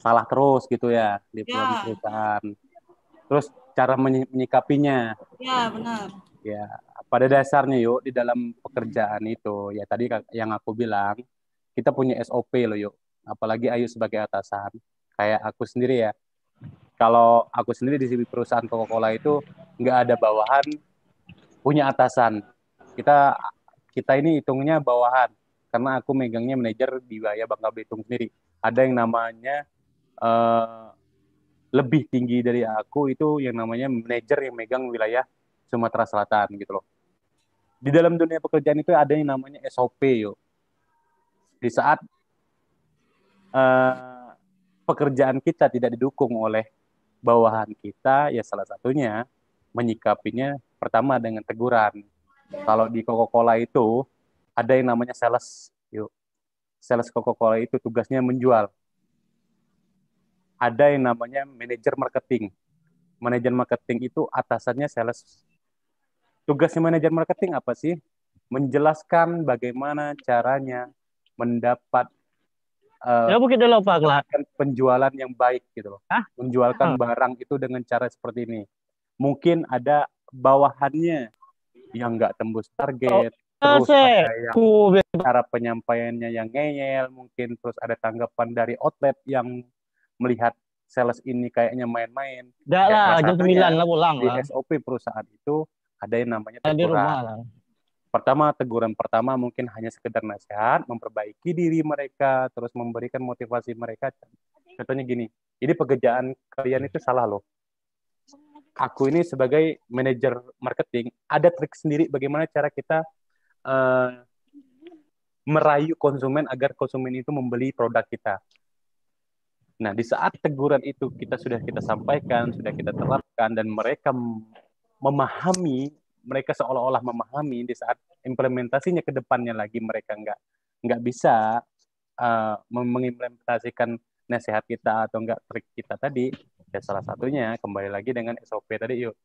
salah terus gitu ya di perusahaan. Terus cara menyikapinya. Ya, benar. Ya, pada dasarnya yuk di dalam pekerjaan itu ya tadi yang aku bilang kita punya SOP loh yuk. apalagi Ayu sebagai atasan. Kayak aku sendiri ya, kalau aku sendiri di perusahaan Coca-Cola itu nggak ada bawahan, punya atasan. Kita ini hitungnya bawahan, karena aku megangnya manajer di wilayah Bangka Belitung sendiri. Ada yang namanya lebih tinggi dari aku, itu yang namanya manajer yang megang wilayah Sumatera Selatan gitu loh. Di dalam dunia pekerjaan itu ada yang namanya SOP yuk. Di saat pekerjaan kita tidak didukung oleh bawahan kita, ya salah satunya menyikapinya pertama dengan teguran. Kalau di Coca-Cola itu ada yang namanya sales yuk. Sales Coca-Cola itu tugasnya menjual. Ada yang namanya manajer marketing. Manajer marketing itu atasannya sales. Tugasnya manajer marketing apa sih? Menjelaskan bagaimana caranya mendapat penjualan yang baik gitu loh. Menjualkan barang itu dengan cara seperti ini. Mungkin ada bawahannya yang nggak tembus target, terus ada yang cara penyampaiannya yang ngeyel, mungkin terus ada tanggapan dari outlet yang melihat sales ini kayaknya main-main. Enggak lah, jam 9 lah pulang di lah. SOP perusahaan itu ada yang namanya teguran. Teguran pertama mungkin hanya sekedar nasihat, memperbaiki diri mereka, terus memberikan motivasi mereka. Contohnya gini, ini pekerjaan kalian itu salah loh. Aku ini sebagai manajer marketing, ada trik sendiri bagaimana cara kita merayu konsumen agar konsumen itu membeli produk kita. Nah, di saat teguran itu sudah kita sampaikan, sudah kita terapkan, dan mereka memahami, mereka seolah-olah memahami, di saat implementasinya ke depannya lagi mereka nggak bisa mengimplementasikan nasihat kita atau nggak trik kita tadi, ya salah satunya kembali lagi dengan SOP tadi yuk.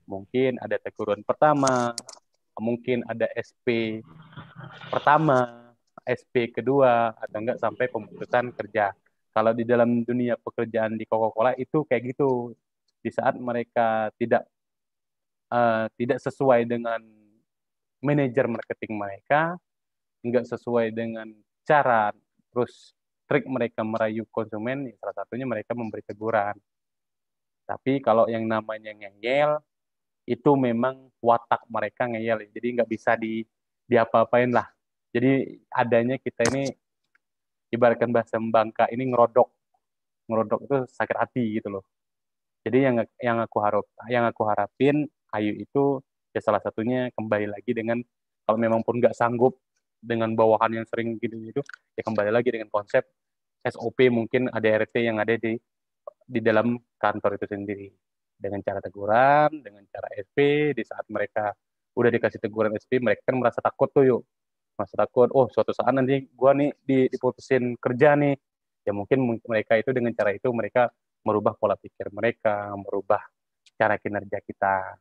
Mungkin ada teguran pertama, mungkin ada SP pertama, SP kedua, atau enggak sampai pemutusan kerja. Kalau di dalam dunia pekerjaan di Coca-Cola itu kayak gitu. Di saat mereka tidak sesuai dengan manajer marketing mereka, nggak sesuai dengan cara, terus trik mereka merayu konsumen, ya salah satunya mereka memberi teguran. Tapi kalau yang namanya ngeyel, itu memang watak mereka ngeyel, jadi nggak bisa diapa-apain lah. Jadi adanya kita ini ibaratkan bahasa Bangka ini ngerodok itu sakit hati gitu loh. Jadi yang aku harapin Ayu itu ya salah satunya kembali lagi dengan, kalau memang pun nggak sanggup dengan bawahan yang sering gitu ya kembali lagi dengan konsep SOP, mungkin ada RT yang ada di dalam kantor itu sendiri, dengan cara teguran, dengan cara SP. Di saat mereka udah dikasih teguran SP, mereka kan merasa takut tuh yuk, merasa takut, oh suatu saat nanti gua nih diputusin kerja nih, ya mungkin mereka itu dengan cara itu mereka merubah pola pikir mereka, merubah cara kinerja kita.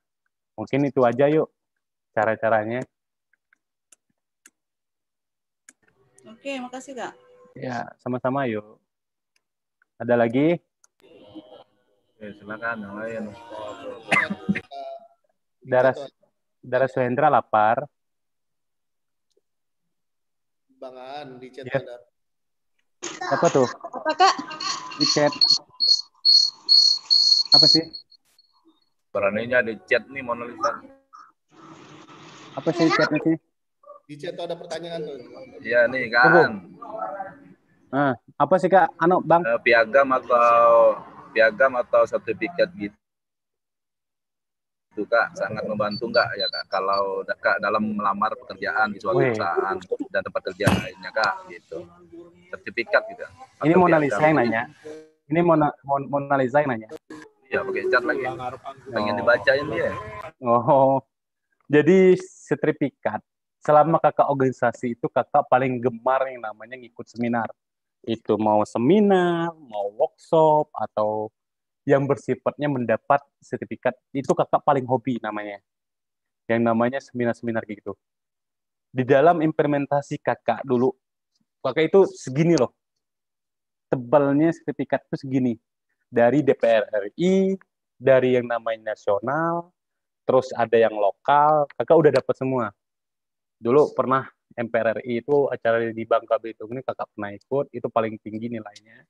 Mungkin itu aja yuk cara-caranya. Oke, makasih Kak. Ya, sama-sama yuk. Ada lagi? Silakan yang lain. Darah Suhendra lapar. Bang Aan di chat Ya. ada. Apa tuh? Apa Kak? Di chat. Apa sih? Beraninya di chat nih Mona Lisa. Apa sih chatnya sih? Di chat ada pertanyaan tuh. Iya nih kan. Nah, apa sih Kak? Bang? Piagam atau sertifikat gitu Kak, sangat membantu nggak ya Kak kalau Kak dalam melamar pekerjaan di suatu perusahaan dan tempat kerja lainnya Kak gitu. Sertifikat gitu. Ini Mona Lisa yang nanya. Ini Mona Lisa yang nanya. Iya, pakai chat lagi. Pengen dibacain dia. Oh. Jadi sertifikat, selama Kakak organisasi itu Kakak paling gemar yang namanya ngikut seminar. Itu mau seminar, mau workshop, atau yang bersifatnya mendapat sertifikat, itu Kakak paling hobi namanya. Yang namanya seminar-seminar gitu. Di dalam implementasi Kakak dulu, Kakak itu segini loh. Tebalnya sertifikat itu segini. Dari DPR RI, dari yang namanya nasional, terus ada yang lokal, Kakak udah dapat semua. Dulu pernah MPRRI itu acara di Bangka Belitung ini kakak pernah ikut, itu paling tinggi nilainya.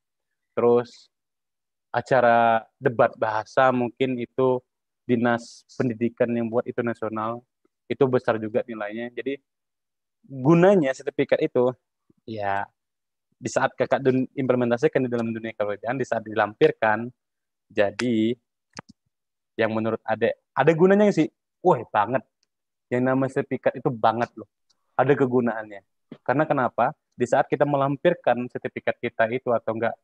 Terus acara debat bahasa mungkin itu dinas pendidikan yang buat itu nasional, itu besar juga nilainya. Jadi gunanya sertifikat itu ya di saat kakak implementasikan di dalam dunia kerjaan, di saat dilampirkan, jadi yang menurut ada gunanya sih, wah banget. Yang namanya sertifikat itu banget loh, ada kegunaannya. Karena kenapa? Di saat kita melampirkan sertifikat kita itu atau enggak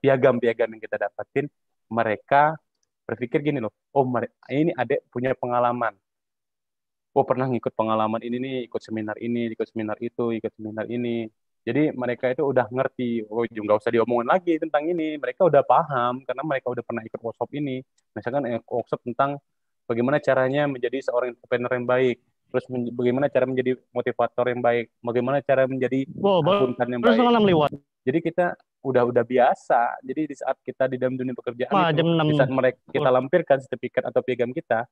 piagam-piagam yang kita dapatin, mereka berpikir gini loh, oh ini adek punya pengalaman. Oh pernah ngikut pengalaman ini nih, ikut seminar ini, ikut seminar itu, ikut seminar ini. Jadi mereka itu udah ngerti, oh nggak usah diomongin lagi tentang ini. Mereka udah paham karena mereka udah pernah ikut workshop ini. Misalkan workshop tentang bagaimana caranya menjadi seorang entrepreneur yang baik, terus bagaimana cara menjadi motivator yang baik, bagaimana cara menjadi akuntan yang baik. Jadi kita udah biasa. Jadi di saat kita di dalam dunia pekerjaan itu, di saat kita lampirkan sertifikat atau piagam kita,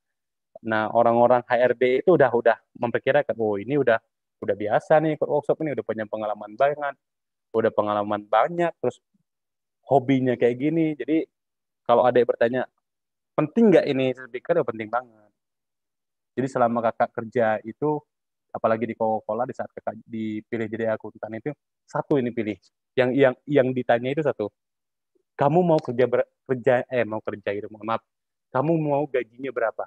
nah orang-orang HRD itu udah memperkirakan, oh ini udah biasa nih ikut workshop ini, udah punya pengalaman banget, udah pengalaman banyak, terus hobinya kayak gini. Jadi kalau ada yang bertanya, penting nggak ini sertifikat? Ya penting banget. Jadi selama kakak kerja itu, apalagi di Coca-Cola, di saat kakak dipilih jadi akuntan itu, satu ini pilih. Yang ditanya itu satu, kamu mau kerja gitu, mohon maaf, kamu mau gajinya berapa?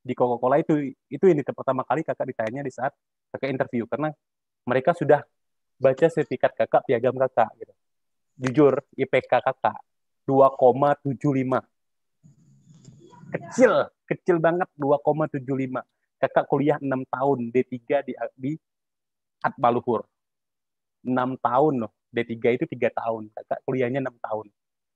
Di Coca-Cola itu ini pertama kali kakak ditanya di saat kakak interview, karena mereka sudah baca sertifikat kakak, piagam kakak gitu. Jujur, IPK kakak 2,75. Kecil banget, 2,75. Kakak kuliah 6 tahun, D3 di Atmaluhur. 6 tahun loh, D3 itu 3 tahun, kakak kuliahnya 6 tahun.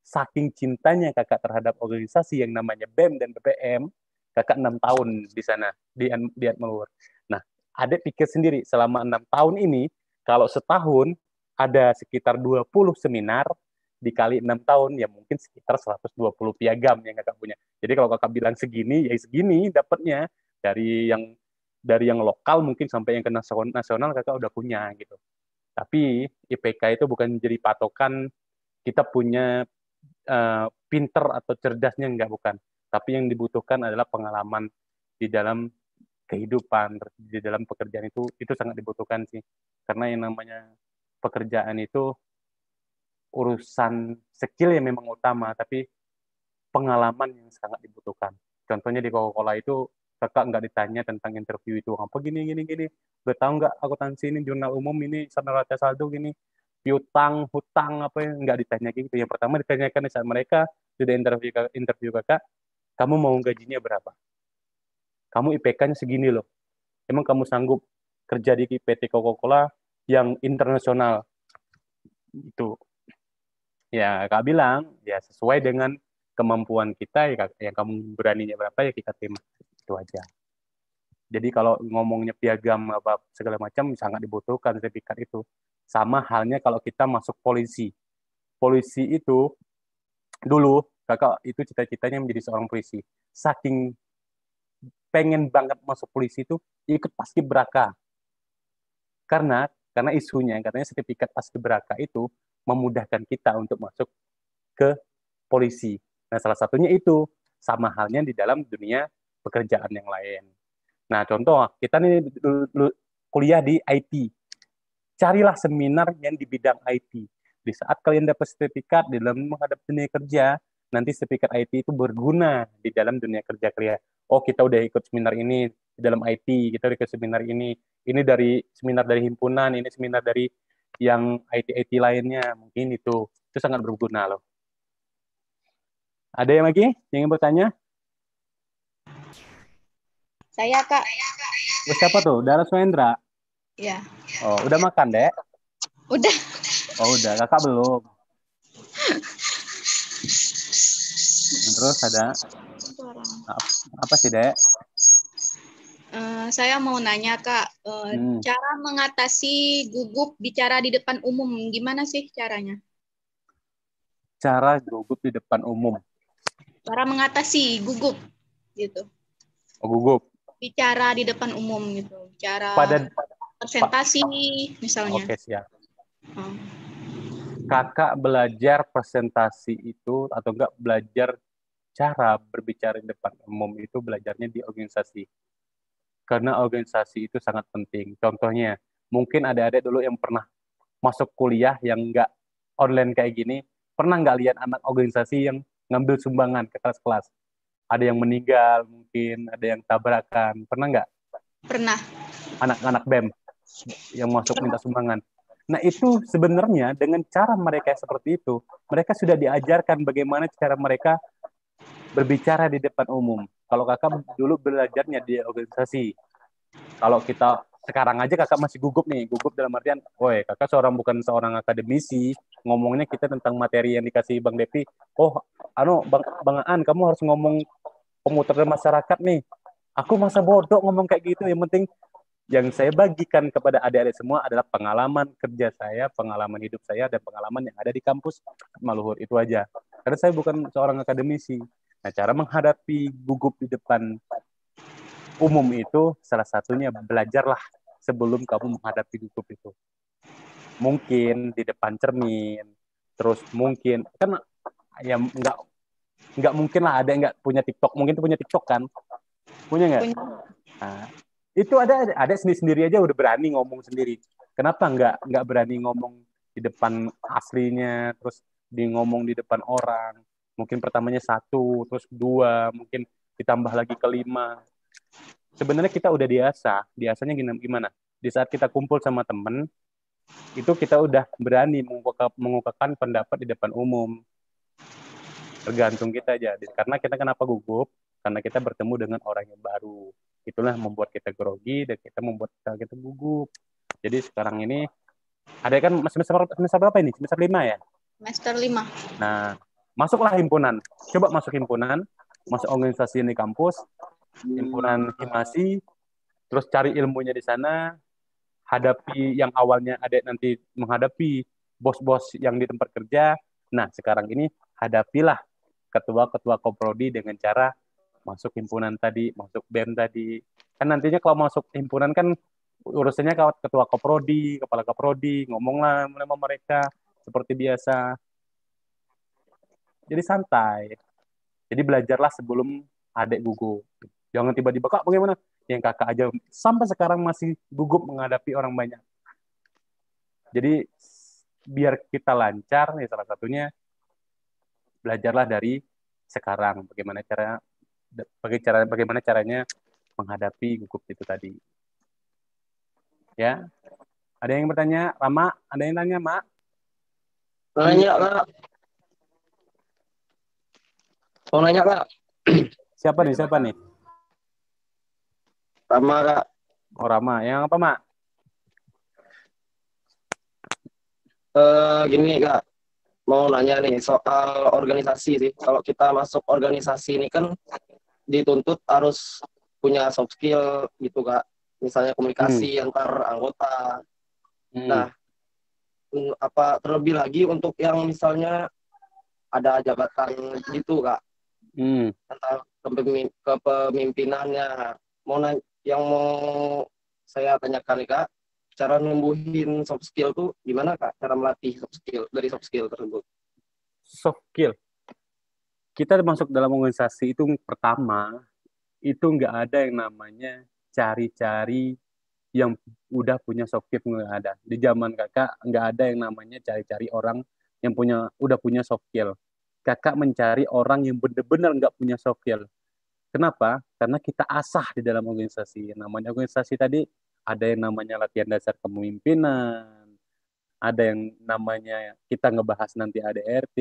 Saking cintanya kakak terhadap organisasi yang namanya BEM dan BPM, kakak 6 tahun di sana, di Atmaluhur. Nah, adek pikir sendiri, selama 6 tahun ini, kalau setahun ada sekitar 20 seminar, dikali 6 tahun, ya mungkin sekitar 120 piagam yang kakak punya. Jadi kalau kakak bilang segini, ya segini dapatnya. Dari yang lokal mungkin sampai yang ke nasional kakak udah punya gitu. Tapi IPK itu bukan jadi patokan kita punya pinter atau cerdasnya, enggak, bukan. Tapi yang dibutuhkan adalah pengalaman di dalam kehidupan, di dalam pekerjaan itu sangat dibutuhkan sih. Karena yang namanya pekerjaan itu urusan skill yang memang utama, tapi pengalaman yang sangat dibutuhkan. Contohnya di Coca-Cola itu kakak nggak ditanya tentang interview itu apa gini. Udah tahu nggak akuntansi ini, jurnal umum ini, neraca saldo gini, piutang, hutang apa yang nggak ditanya gitu. Yang pertama ditanyakan saat mereka sudah interview kakak, kamu mau gajinya berapa? Kamu IPK-nya segini loh. Emang kamu sanggup kerja di PT Coca-Cola yang internasional? Itu. Ya, Kak bilang, ya sesuai dengan kemampuan kita, ya yang kamu beraninya berapa, ya kita terima. Itu aja. Jadi kalau ngomongnya piagam apa segala macam, sangat dibutuhkan sertifikat itu. Sama halnya kalau kita masuk polisi. Polisi itu, dulu, kakak itu cita-citanya menjadi seorang polisi. Saking pengen banget masuk polisi itu, ikut paskibraka. Karena isunya, katanya sertifikat paskibraka itu memudahkan kita untuk masuk ke polisi. Nah, salah satunya itu, sama halnya di dalam dunia pekerjaan yang lain. Nah, contoh, kita nih kuliah di IT. Carilah seminar yang di bidang IT. Di saat kalian dapat sertifikat di dalam menghadapi dunia kerja, nanti sertifikat IT itu berguna di dalam dunia kerja kalian. Oh, kita udah ikut seminar ini di dalam IT, kita udah ikut seminar ini dari seminar dari himpunan, ini seminar dari yang IT lainnya, mungkin itu sangat berguna loh. Ada yang lagi yang ingin bertanya? Saya, Kak. Siapa tuh? Dara Swendra? Iya. Oh, udah makan, Dek? Udah. Oh, udah. Kakak belum. Terus ada? Apa sih, Dek? Saya mau nanya, Kak. Cara mengatasi gugup bicara di depan umum, gimana sih caranya? Cara gugup di depan umum? Cara mengatasi gugup, gitu. Oh, gugup. bicara di depan umum gitu, bicara Pada presentasi misalnya. Oke, siap. Oh. Kakak belajar presentasi itu atau enggak belajar cara berbicara di depan umum itu belajarnya di organisasi. Karena organisasi itu sangat penting. Contohnya, mungkin ada adik dulu yang pernah masuk kuliah yang enggak online kayak gini, pernah nggak lihat anak organisasi yang ngambil sumbangan ke kelas-kelas? Ada yang meninggal mungkin, ada yang tabrakan. Pernah nggak? Pernah. Anak-anak BEM yang masuk minta sumbangan. Nah itu sebenarnya dengan cara mereka seperti itu, mereka sudah diajarkan bagaimana cara mereka berbicara di depan umum. Kalau kakak dulu belajarnya di organisasi, kalau kita sekarang aja kakak masih gugup nih, gugup dalam artian, woi kakak bukan seorang akademisi, ngomongnya kita tentang materi yang dikasih Bang Depi, Bang Aan, kamu harus ngomong pemutar masyarakat nih. Aku masa bodoh ngomong kayak gitu, yang penting yang saya bagikan kepada adik-adik semua adalah pengalaman kerja saya, pengalaman hidup saya, dan pengalaman yang ada di kampus Maluhur. Itu aja. Karena saya bukan seorang akademisi. Nah, cara menghadapi gugup di depan umum itu salah satunya belajarlah sebelum kamu menghadapi gugup itu. Mungkin di depan cermin, terus mungkin, kan ya nggak mungkin lah ada yang nggak punya TikTok. Mungkin tuh punya TikTok kan? Punya nggak? Nah, itu ada sendiri aja udah berani ngomong sendiri. Kenapa nggak berani ngomong di depan aslinya, terus ngomong di depan orang? Mungkin pertamanya 1, terus 2, mungkin ditambah lagi ke 5. Sebenarnya kita udah biasanya gimana? Di saat kita kumpul sama temen, itu kita udah berani mengungkapkan pendapat di depan umum. Tergantung kita aja. Karena kita kenapa gugup? Karena kita bertemu dengan orang yang baru. Itulah membuat kita grogi dan kita membuat kita gugup. Jadi sekarang ini ada kan semester berapa ini? Semester 5 ya? Semester 5. Nah, masuklah himpunan. Coba masuk himpunan, masuk organisasi di kampus, himpunan himasi, terus cari ilmunya di sana, hadapi yang awalnya ada nanti menghadapi bos-bos yang di tempat kerja. Nah, sekarang ini hadapilah ketua-ketua koprodi dengan cara masuk himpunan tadi, masuk BEM tadi. Kan nantinya kalau masuk himpunan kan urusannya ketua koprodi, kepala koprodi, ngomonglah sama mereka seperti biasa. Jadi santai. Jadi belajarlah sebelum adik gugup. Jangan tiba-tiba, Kak bagaimana? Yang kakak aja sampai sekarang masih gugup menghadapi orang banyak. Jadi biar kita lancar, nih salah satunya belajarlah dari sekarang bagaimana caranya menghadapi gugup itu tadi. Ya, ada yang bertanya, Rama? Ada yang tanya, Mak? Nanya, Kak. Mau nanya, Kak. Siapa nih? Rama, Kak. Oh, Rama. Yang apa, Mak? Gini, Kak. Mau nanya nih soal organisasi sih. Kalau kita masuk organisasi ini kan dituntut harus punya soft skill gitu, Kak. Misalnya komunikasi antar anggota. Nah, apa terlebih lagi untuk yang misalnya ada jabatan gitu, Kak. Tentang kepemimpinannya. Yang mau saya tanyakan nih, Kak, cara numbuhin soft skill tuh gimana, Kak? Cara melatih soft skill tersebut. Soft skill. Kita masuk dalam organisasi itu pertama, itu nggak ada yang namanya cari-cari yang udah punya soft skill, nggak ada. Di zaman kakak nggak ada yang namanya cari-cari orang yang udah punya soft skill. Kakak mencari orang yang benar-benar nggak punya soft skill. Kenapa? Karena kita asah di dalam organisasi. Namanya organisasi tadi ada yang namanya latihan dasar kepemimpinan, ada yang namanya kita ngebahas nanti ADRT,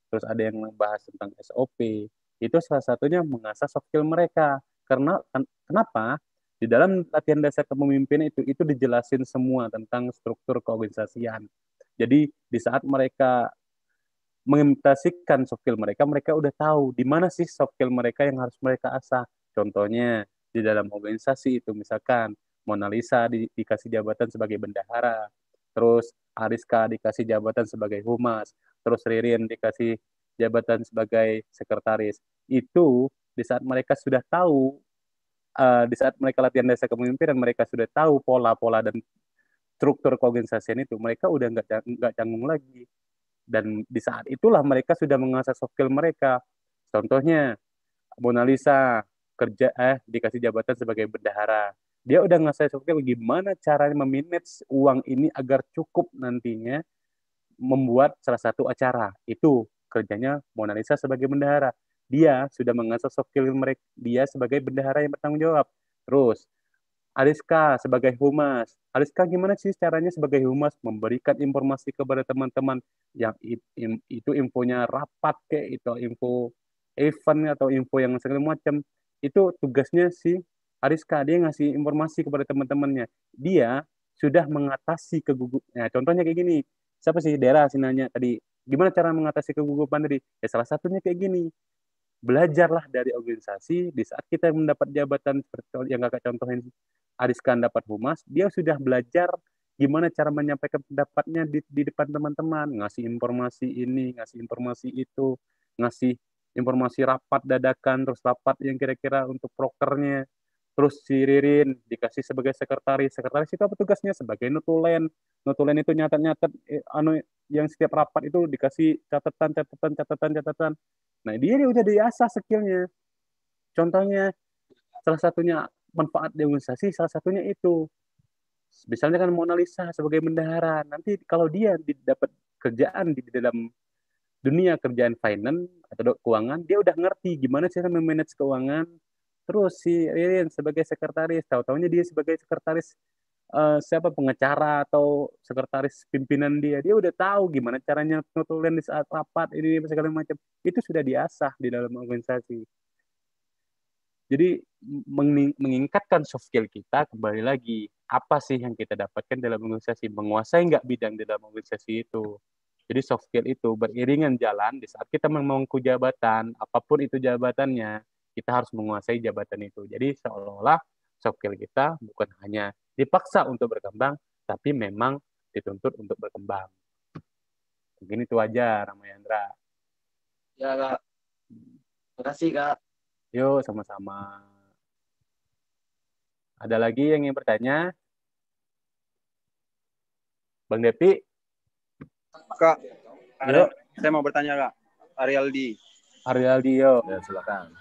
terus ada yang ngebahas tentang SOP. Itu salah satunya mengasah soft skill mereka. Kenapa? Di dalam latihan dasar kepemimpinan itu dijelasin semua tentang struktur keorganisasian. Jadi di saat mereka mengimplementasikan soft skill mereka udah tahu di mana sih soft skill mereka yang harus mereka asah. Contohnya di dalam organisasi itu misalkan Mona Lisa dikasih jabatan sebagai bendahara, terus Ariska dikasih jabatan sebagai humas, terus Ririn dikasih jabatan sebagai sekretaris. Itu di saat mereka sudah tahu di saat mereka latihan dasar kepemimpinan, mereka sudah tahu pola-pola dan struktur keorganisasian itu, mereka udah nggak canggung lagi. Dan di saat itulah mereka sudah mengasah soft skill mereka. Contohnya Mona Lisa dikasih jabatan sebagai bendahara. Dia udah ngasih soft skill gimana caranya memanage uang ini agar cukup nantinya membuat salah satu acara. Itu kerjanya Mona Lisa sebagai bendahara. Dia sudah mengasah soft skill mereka, dia sebagai bendahara yang bertanggung jawab. Terus Ariska sebagai humas. Ariska gimana sih caranya sebagai humas memberikan informasi kepada teman-teman yang itu infonya rapat kayak itu info event atau info yang segala macam. Itu tugasnya si Ariska, dia ngasih informasi kepada teman-temannya. Dia sudah mengatasi kegugupan. Contohnya kayak gini. Siapa sih Dera sih nanya tadi, gimana cara mengatasi kegugupan tadi? Ya salah satunya kayak gini. Belajarlah dari organisasi. Di saat kita mendapat jabatan seperti yang kakak contohin, Ariska dapat humas, dia sudah belajar gimana cara menyampaikan pendapatnya di depan teman-teman, ngasih informasi ini, ngasih informasi itu, ngasih informasi rapat dadakan, terus rapat yang kira-kira untuk prokernya. Terus si Ririn dikasih sebagai sekretaris. Sekretaris itu apa tugasnya? Sebagai notulen. Notulen itu nyatat-nyatat yang setiap rapat itu dikasih catatan. Nah, dia udah diasah skillnya. Contohnya, salah satunya manfaat di organisasi, salah satunya itu. Misalnya kan Mona Lisa sebagai bendahara. Nanti kalau dia dapat kerjaan di dalam dunia kerjaan finance atau keuangan, dia udah ngerti gimana sih memanage keuangan. Terus si Ririn sebagai sekretaris, tahu-taunya dia sebagai sekretaris siapa pengacara atau sekretaris pimpinan dia udah tahu gimana caranya notulen di saat rapat ini segala macam. Itu sudah diasah di dalam organisasi. Jadi meningkatkan soft skill kita, kembali lagi apa sih yang kita dapatkan dalam organisasi, menguasai nggak bidang di dalam organisasi itu. Jadi soft skill itu beriringan jalan di saat kita memangku jabatan, apapun itu jabatannya, kita harus menguasai jabatan itu. Jadi seolah-olah soft skill kita bukan hanya dipaksa untuk berkembang, tapi memang dituntut untuk berkembang. Mungkin itu aja, Ramayandra. Ya, Kak. Terima kasih, Kak. Yuk, sama-sama. Ada lagi yang ingin bertanya? Bang Depi? Kak, saya mau bertanya, Kak. Arialdi, yo. Ya, silakan.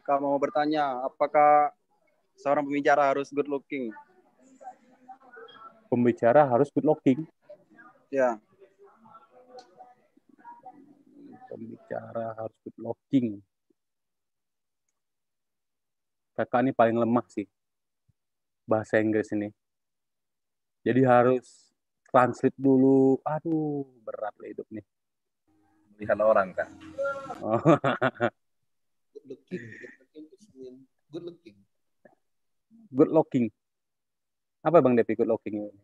Kak mau bertanya, apakah seorang pembicara harus good looking? Pembicara harus good looking? Ya. Pembicara harus good looking. Kakak ini paling lemah sih bahasa Inggris ini. Jadi harus translate dulu. Aduh, berat lah hidup nih. Melihat orang, Kak. Oh. Good looking. Good looking. Apa Bang Depi good looking ini?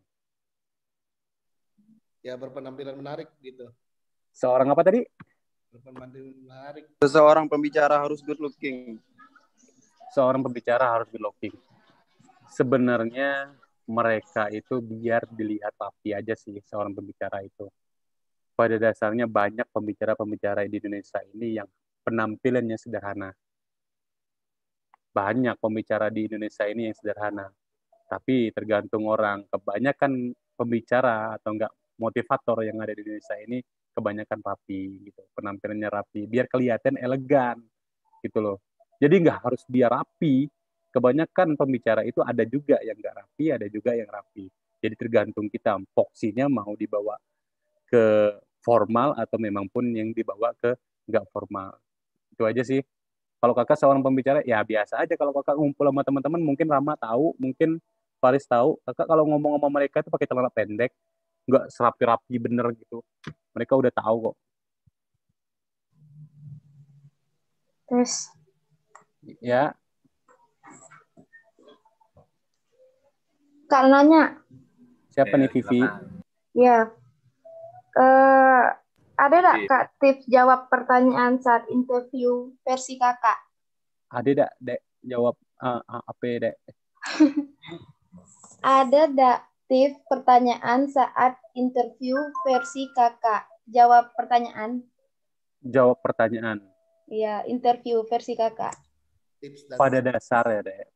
Ya, berpenampilan menarik gitu. Seorang apa tadi? Berpenampilan menarik. Seseorang pembicara harus good looking. Seorang pembicara harus good looking. Sebenarnya mereka itu biar dilihat rapi aja sih seorang pembicara itu. Pada dasarnya banyak pembicara-pembicara di Indonesia ini yang penampilannya sederhana. Banyak pembicara di Indonesia ini yang sederhana. Tapi tergantung orang. Kebanyakan pembicara atau enggak motivator yang ada di Indonesia ini kebanyakan rapi gitu. Penampilannya rapi biar kelihatan elegan gitu loh. Jadi nggak harus dia rapi. Kebanyakan pembicara itu ada juga yang nggak rapi, ada juga yang rapi. Jadi tergantung kita, foksinya mau dibawa ke formal atau memang pun yang dibawa ke nggak formal. Itu aja sih. Kalau kakak seorang pembicara, ya biasa aja. Kalau kakak ngumpul sama teman-teman, mungkin Rama tahu, mungkin Faris tahu. Kakak kalau ngomong sama mereka itu pakai celana pendek, nggak serapi-rapi bener gitu. Mereka udah tahu kok. Terus? Ya. Kak nanya. Siapa nih Vivi? Ya. Ada nggak Kak tips jawab pertanyaan saat interview versi kakak? Ada nggak, Dek? Jawab apa, Dek? Ada nggak tips pertanyaan saat interview versi kakak? Jawab pertanyaan. Jawab pertanyaan. Iya, interview versi kakak. Tips dan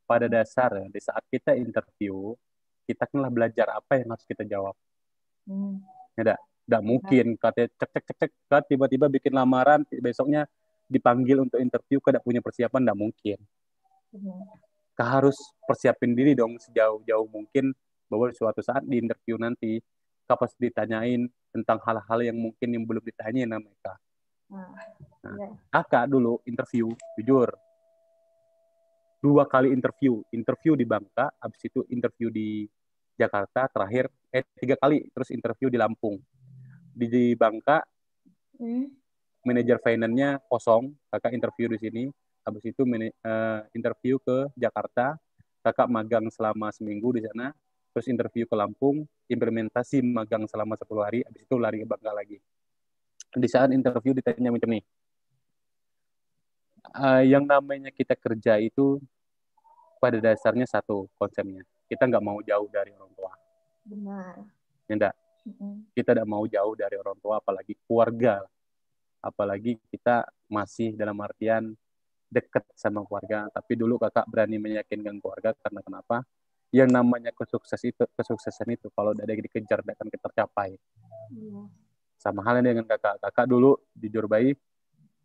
pada dasarnya di saat kita interview, kita kan belajar apa yang harus kita jawab. Ya, tidak mungkin katanya cek kat, tiba-tiba bikin lamaran, besoknya dipanggil untuk interview, tidak punya persiapan, tidak mungkin. Kita harus persiapin diri dong sejauh-jauh mungkin, bahwa suatu saat di interview nanti kita pasti ditanyain tentang hal-hal yang mungkin yang belum ditanyain sama mereka. Nah, kakak dulu interview, jujur 2 kali interview di Bangka, habis itu interview di Jakarta, terakhir 3 kali, terus interview di Lampung. Di Bangka manajer finance-nya kosong, kakak interview di sini, habis itu interview ke Jakarta, kakak magang selama seminggu di sana, terus interview ke Lampung, implementasi magang selama 10 hari, habis itu lari ke Bangka lagi. Di saat interview ditanya macam nih, yang namanya kita kerja itu pada dasarnya satu konsepnya, kita nggak mau jauh dari orang tua. Benar. Ya enggak? Kita tidak mau jauh dari orang tua, apalagi keluarga. Apalagi kita masih dalam artian dekat sama keluarga. Tapi dulu kakak berani meyakinkan keluarga karena kenapa? Yang namanya kesuksesan itu kalau tidak dikejar tidak akan tercapai. Sama halnya dengan kakak. Kakak dulu jujur baik,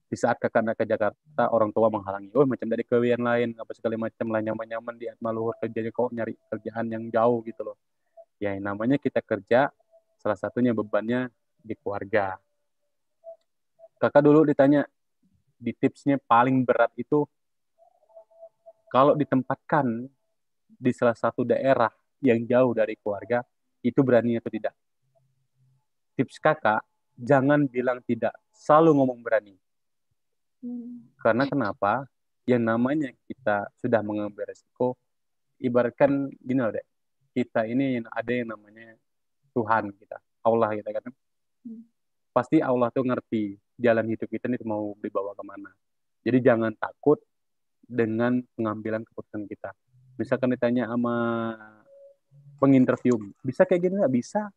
di saat kakak naik ke Jakarta, orang tua menghalangi. Oh, macam dari kalian lain, apa segala macam lah, nyaman-nyaman di Atmaluhur kerjanya, kok nyari kerjaan yang jauh gitu loh. Ya, yang namanya kita kerja, salah satunya bebannya di keluarga. Kakak dulu ditanya, di tipsnya paling berat itu, kalau ditempatkan di salah satu daerah yang jauh dari keluarga, itu berani atau tidak? Tips kakak, jangan bilang tidak, selalu ngomong berani. Karena kenapa? Yang namanya kita sudah mengambil resiko, ibaratkan gini loh dek, kita ini ada yang namanya Tuhan kita, Allah kita kan. Pasti Allah tuh ngerti jalan hidup kita ini mau dibawa kemana. Jadi jangan takut dengan pengambilan keputusan kita. Misalkan ditanya sama penginterview, bisa kayak gini nggak? Bisa.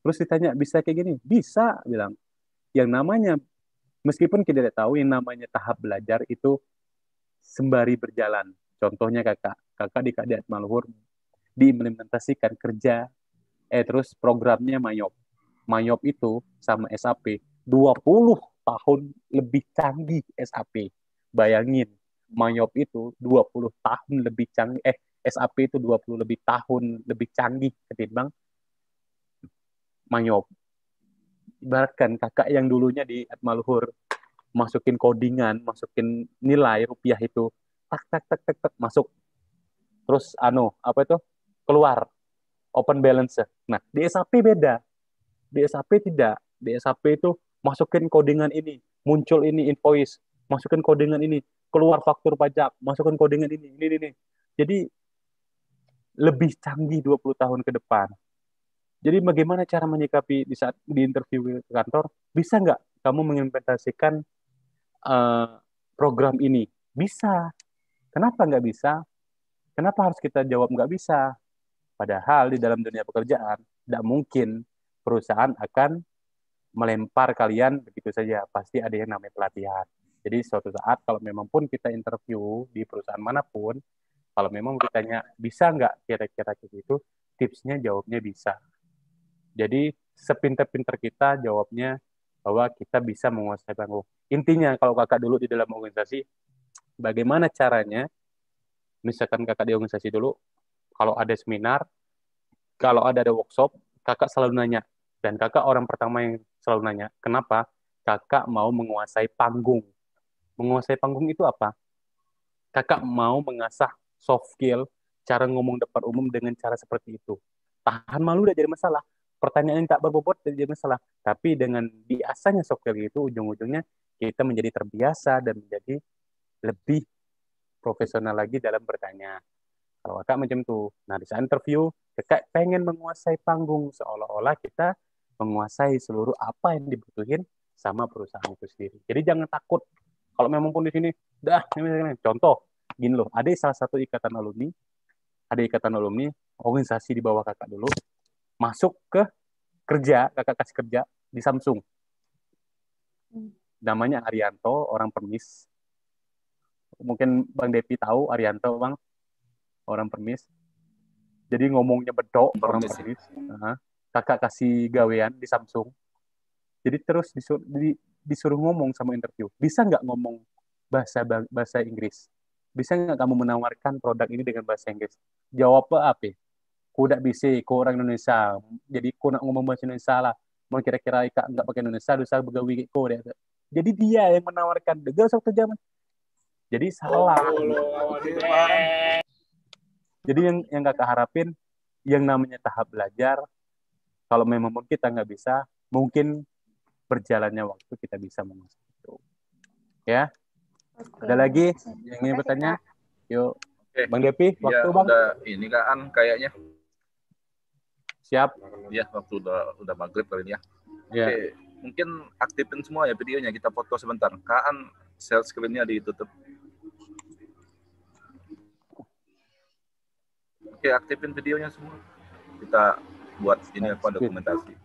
Terus ditanya, bisa kayak gini? Bisa, bilang. Yang namanya, meskipun kita tidak tahu, yang namanya tahap belajar itu sembari berjalan. Contohnya kakak di Kadit Maluhur diimplementasikan kerja, terus programnya Mayop itu sama SAP 20 tahun lebih canggih SAP. Bayangin, Mayop itu 20 tahun lebih canggih, SAP itu 20 lebih tahun lebih canggih ketimbang Mayop. Ibaratkan kakak yang dulunya di Atmaluhur masukin codingan, masukin nilai rupiah itu, tak masuk. Terus keluar open balance. Nah, di SAP beda. Di SAP tidak. Di SAP itu masukin codingan ini, muncul ini invoice, masukin codingan ini, keluar faktur pajak, masukin codingan ini. Jadi lebih canggih 20 tahun ke depan. Jadi bagaimana cara menyikapi di saat di interview ke kantor? Bisa nggak kamu mengimplementasikan program ini? Bisa. Kenapa nggak bisa? Kenapa harus kita jawab nggak bisa? Padahal di dalam dunia pekerjaan, tidak mungkin perusahaan akan melempar kalian begitu saja. Pasti ada yang namanya pelatihan. Jadi suatu saat kalau memang pun kita interview di perusahaan manapun, kalau memang ditanya bisa nggak kira-kira gitu, tipsnya jawabnya bisa. Jadi sepinter-pinter kita jawabnya bahwa kita bisa menguasai panggung. Intinya kalau kakak dulu di dalam organisasi, bagaimana caranya, misalkan kakak di organisasi dulu, kalau ada seminar, kalau ada workshop, kakak selalu nanya. Dan kakak orang pertama yang selalu nanya. Kenapa? Kakak mau menguasai panggung. Menguasai panggung itu apa? Kakak mau mengasah soft skill, cara ngomong depan umum dengan cara seperti itu. Tahan malu udah jadi masalah. Pertanyaan yang tak berbobot jadi masalah. Tapi dengan biasanya soft skill itu, ujung-ujungnya kita menjadi terbiasa dan menjadi lebih profesional lagi dalam bertanya. Kalau kakak macam itu. Nah, di saat interview, kakak pengen menguasai panggung. Seolah-olah kita menguasai seluruh apa yang dibutuhin sama perusahaan itu sendiri. Jadi jangan takut. Kalau memang pun di sini, contoh, gini loh, ada salah satu ikatan alumni, organisasi di bawah kakak dulu, masuk ke kerja, kakak kasih kerja di Samsung. Namanya Arianto, orang Permis. mungkin Bang Depi tahu Arianto Bang, orang Permis. Jadi ngomongnya bedok orang Permis. Kakak kasih gawean di Samsung. Jadi terus disuruh ngomong sama interview. Bisa nggak ngomong bahasa Inggris? Bisa nggak kamu menawarkan produk ini dengan bahasa Inggris? Jawab apa? Ku nggak bisa, ku orang Indonesia. Jadi ku nak ngomong bahasa Indonesia lah. Mau kira-kira Ika nggak pakai Indonesia, dosa begawi ku deh. Jadi dia yang menawarkan. Degal satu jam. Jadi salah. Jadi yang kakak harapin, yang namanya tahap belajar, kalau memang kita nggak bisa, mungkin berjalannya waktu kita bisa menguasai itu. Ya. Ada lagi yang ingin bertanya? Yuk. Bang Depi, waktu Bang. Udah ini kan kayaknya. Siap. Ya, waktu udah maghrib kali ini ya. Ya. Oke, mungkin aktifin semua ya videonya, kita foto sebentar. Kan share screen-nya ditutup. Oke, aktifin videonya semua. Kita buat ini apa dokumentasi.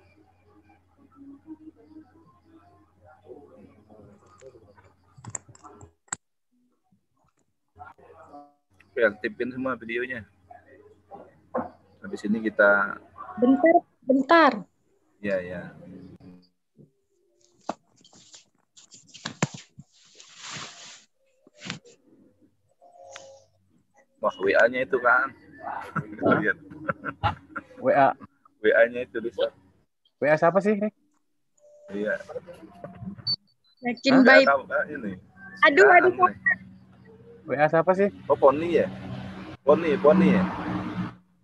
Oke, aktifin semua videonya. Habis ini kita Bentar. ya. Wah, WA-nya itu kan. Lihat. WA-nya itu bisa. WA siapa sih? Iya. Yakin baik. Ini. Aduh. WA siapa sih? Oh, Poni ya? Poni ya?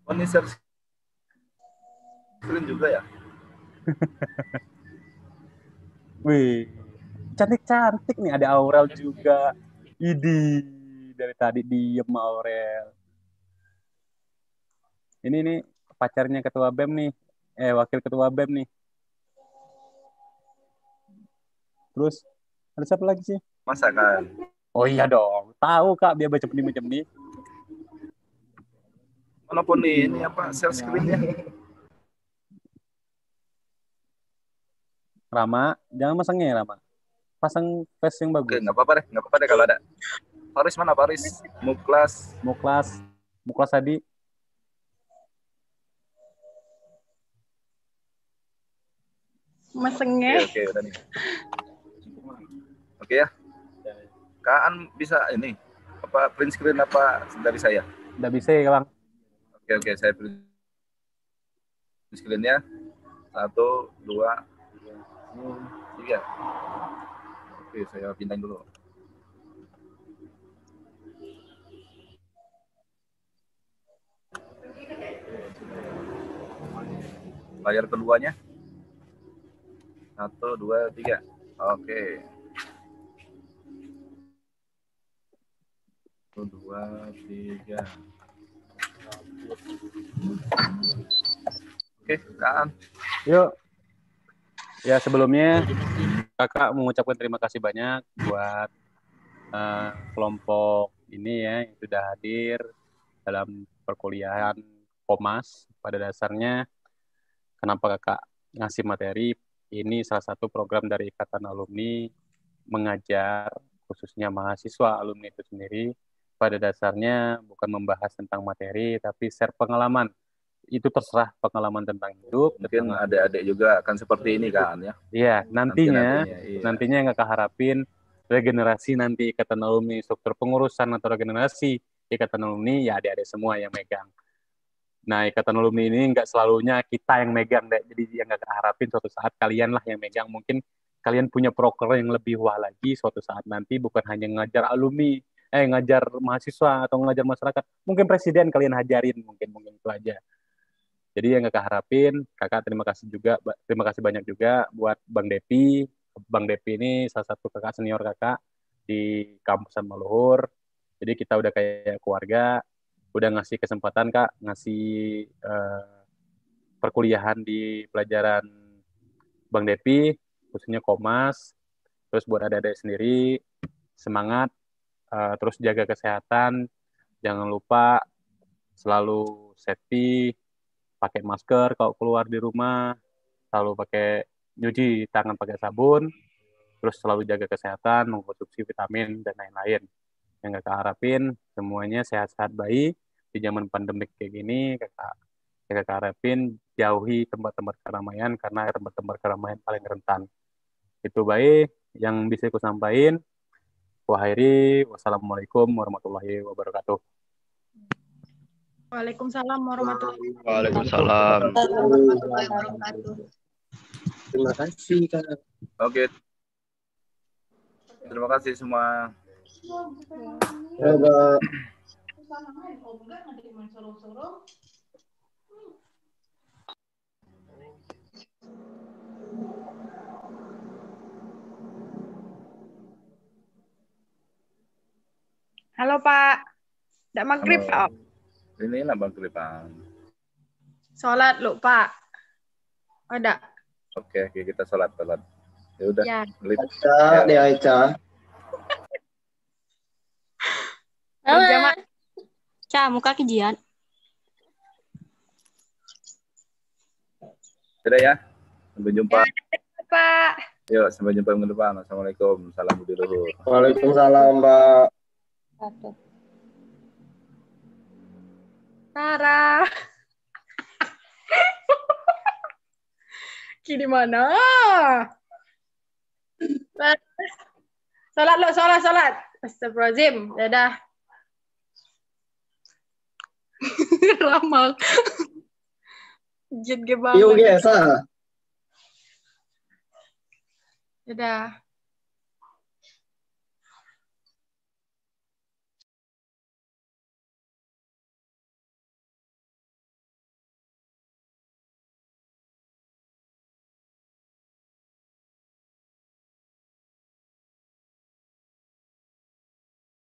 Poni share screen juga ya? Wih, cantik-cantik nih. Ada Aurel juga. Idi, dari tadi diem Aurel. Ini pacarnya ketua BEM nih. Wakil ketua BEM nih. Terus, ada siapa lagi sih? Masa kan? Oh iya dong. Tahu Kak, dia baca macam nih. Mana Poni? Ini apa? Share screen-nya? Rama, jangan masangnya ya Rama. Pasang face yang bagus. Oke, nggak apa-apa deh kalau ada. Paris mana Paris? Muklas tadi. Masangnya. Oke, udah nih. Oke ya. Kaan bisa ini apa print screen apa dari saya? Nggak bisa ya Bang. Oke, saya print screen-nya. 1, 2, 3. Oke, saya pindahin dulu. Layar keduanya. 1, 2, 3. Oke. 1, 2, 3. Oke, Kak. Yuk. Ya, sebelumnya Kakak mengucapkan terima kasih banyak buat kelompok ini ya yang sudah hadir dalam perkuliahan Komas. Pada dasarnya, kenapa Kakak ngasih materi, ini salah satu program dari Ikatan Alumni mengajar, khususnya mahasiswa alumni itu sendiri. Pada dasarnya bukan membahas tentang materi, tapi share pengalaman. Itu terserah pengalaman tentang hidup. Mungkin adik-adik juga akan seperti ini kan ya? Iya, nantinya yang Kakak harapin regenerasi nanti Ikatan Alumni, struktur pengurusan atau regenerasi Ikatan Alumni, ya adik-adik semua yang megang. Nah, Ikatan Alumni ini nggak selalunya kita yang megang, jadi yang Kakak harapin suatu saat kalian lah yang megang. Mungkin kalian punya proker yang lebih wah lagi suatu saat nanti, bukan hanya ngajar alumni, ngajar mahasiswa atau ngajar masyarakat. Mungkin presiden kalian hajarin, mungkin itu aja. Jadi yang Kakak harapin, Kakak terima kasih banyak juga buat Bang Depi. Bang Depi ini salah satu kakak senior Kakak di kampusan Maluhur. Jadi kita udah kayak keluarga, udah ngasih kesempatan Kak, ngasih perkuliahan di pelajaran Bang Depi, khususnya Komas. Terus buat adik-adik sendiri, semangat, terus jaga kesehatan, jangan lupa selalu safety, pakai masker kalau keluar di rumah, selalu pakai nyuci tangan pakai sabun, terus selalu jaga kesehatan, mengkonsumsi vitamin dan lain-lain. Yang kakak harapin semuanya sehat-sehat baik di zaman pandemik kayak gini. Kakak harapin jauhi tempat-tempat keramaian karena tempat-tempat keramaian paling rentan. Itu baik yang bisa aku sampaikan. Wassalamualaikum warahmatullahi wabarakatuh. Waalaikumsalam warahmatullahi Waalaikumsalam. wabarakatuh. Terima kasih Kak. Oke. Terima kasih semua. Ya, Kak. Halo Pak, udah maghrib Halo. Pak? Ini lah Bang Kelipan. Sholat lu Pak? Ada? Oke, kita sholat. Ya udah. Ya. Aicha. Halo. Ca, muka kejian. Sudah ya. Sampai jumpa. Pak. Yuk, sampai jumpa minggu depan. Assalamualaikum. Salam budi luhur. Waalaikumsalam, Mbak. Sarah. Ki di mana? Salat. Astagfirullahaladzim. Dadah. Ramal. Jid ge banget. Yuk, Gesa. Dadah.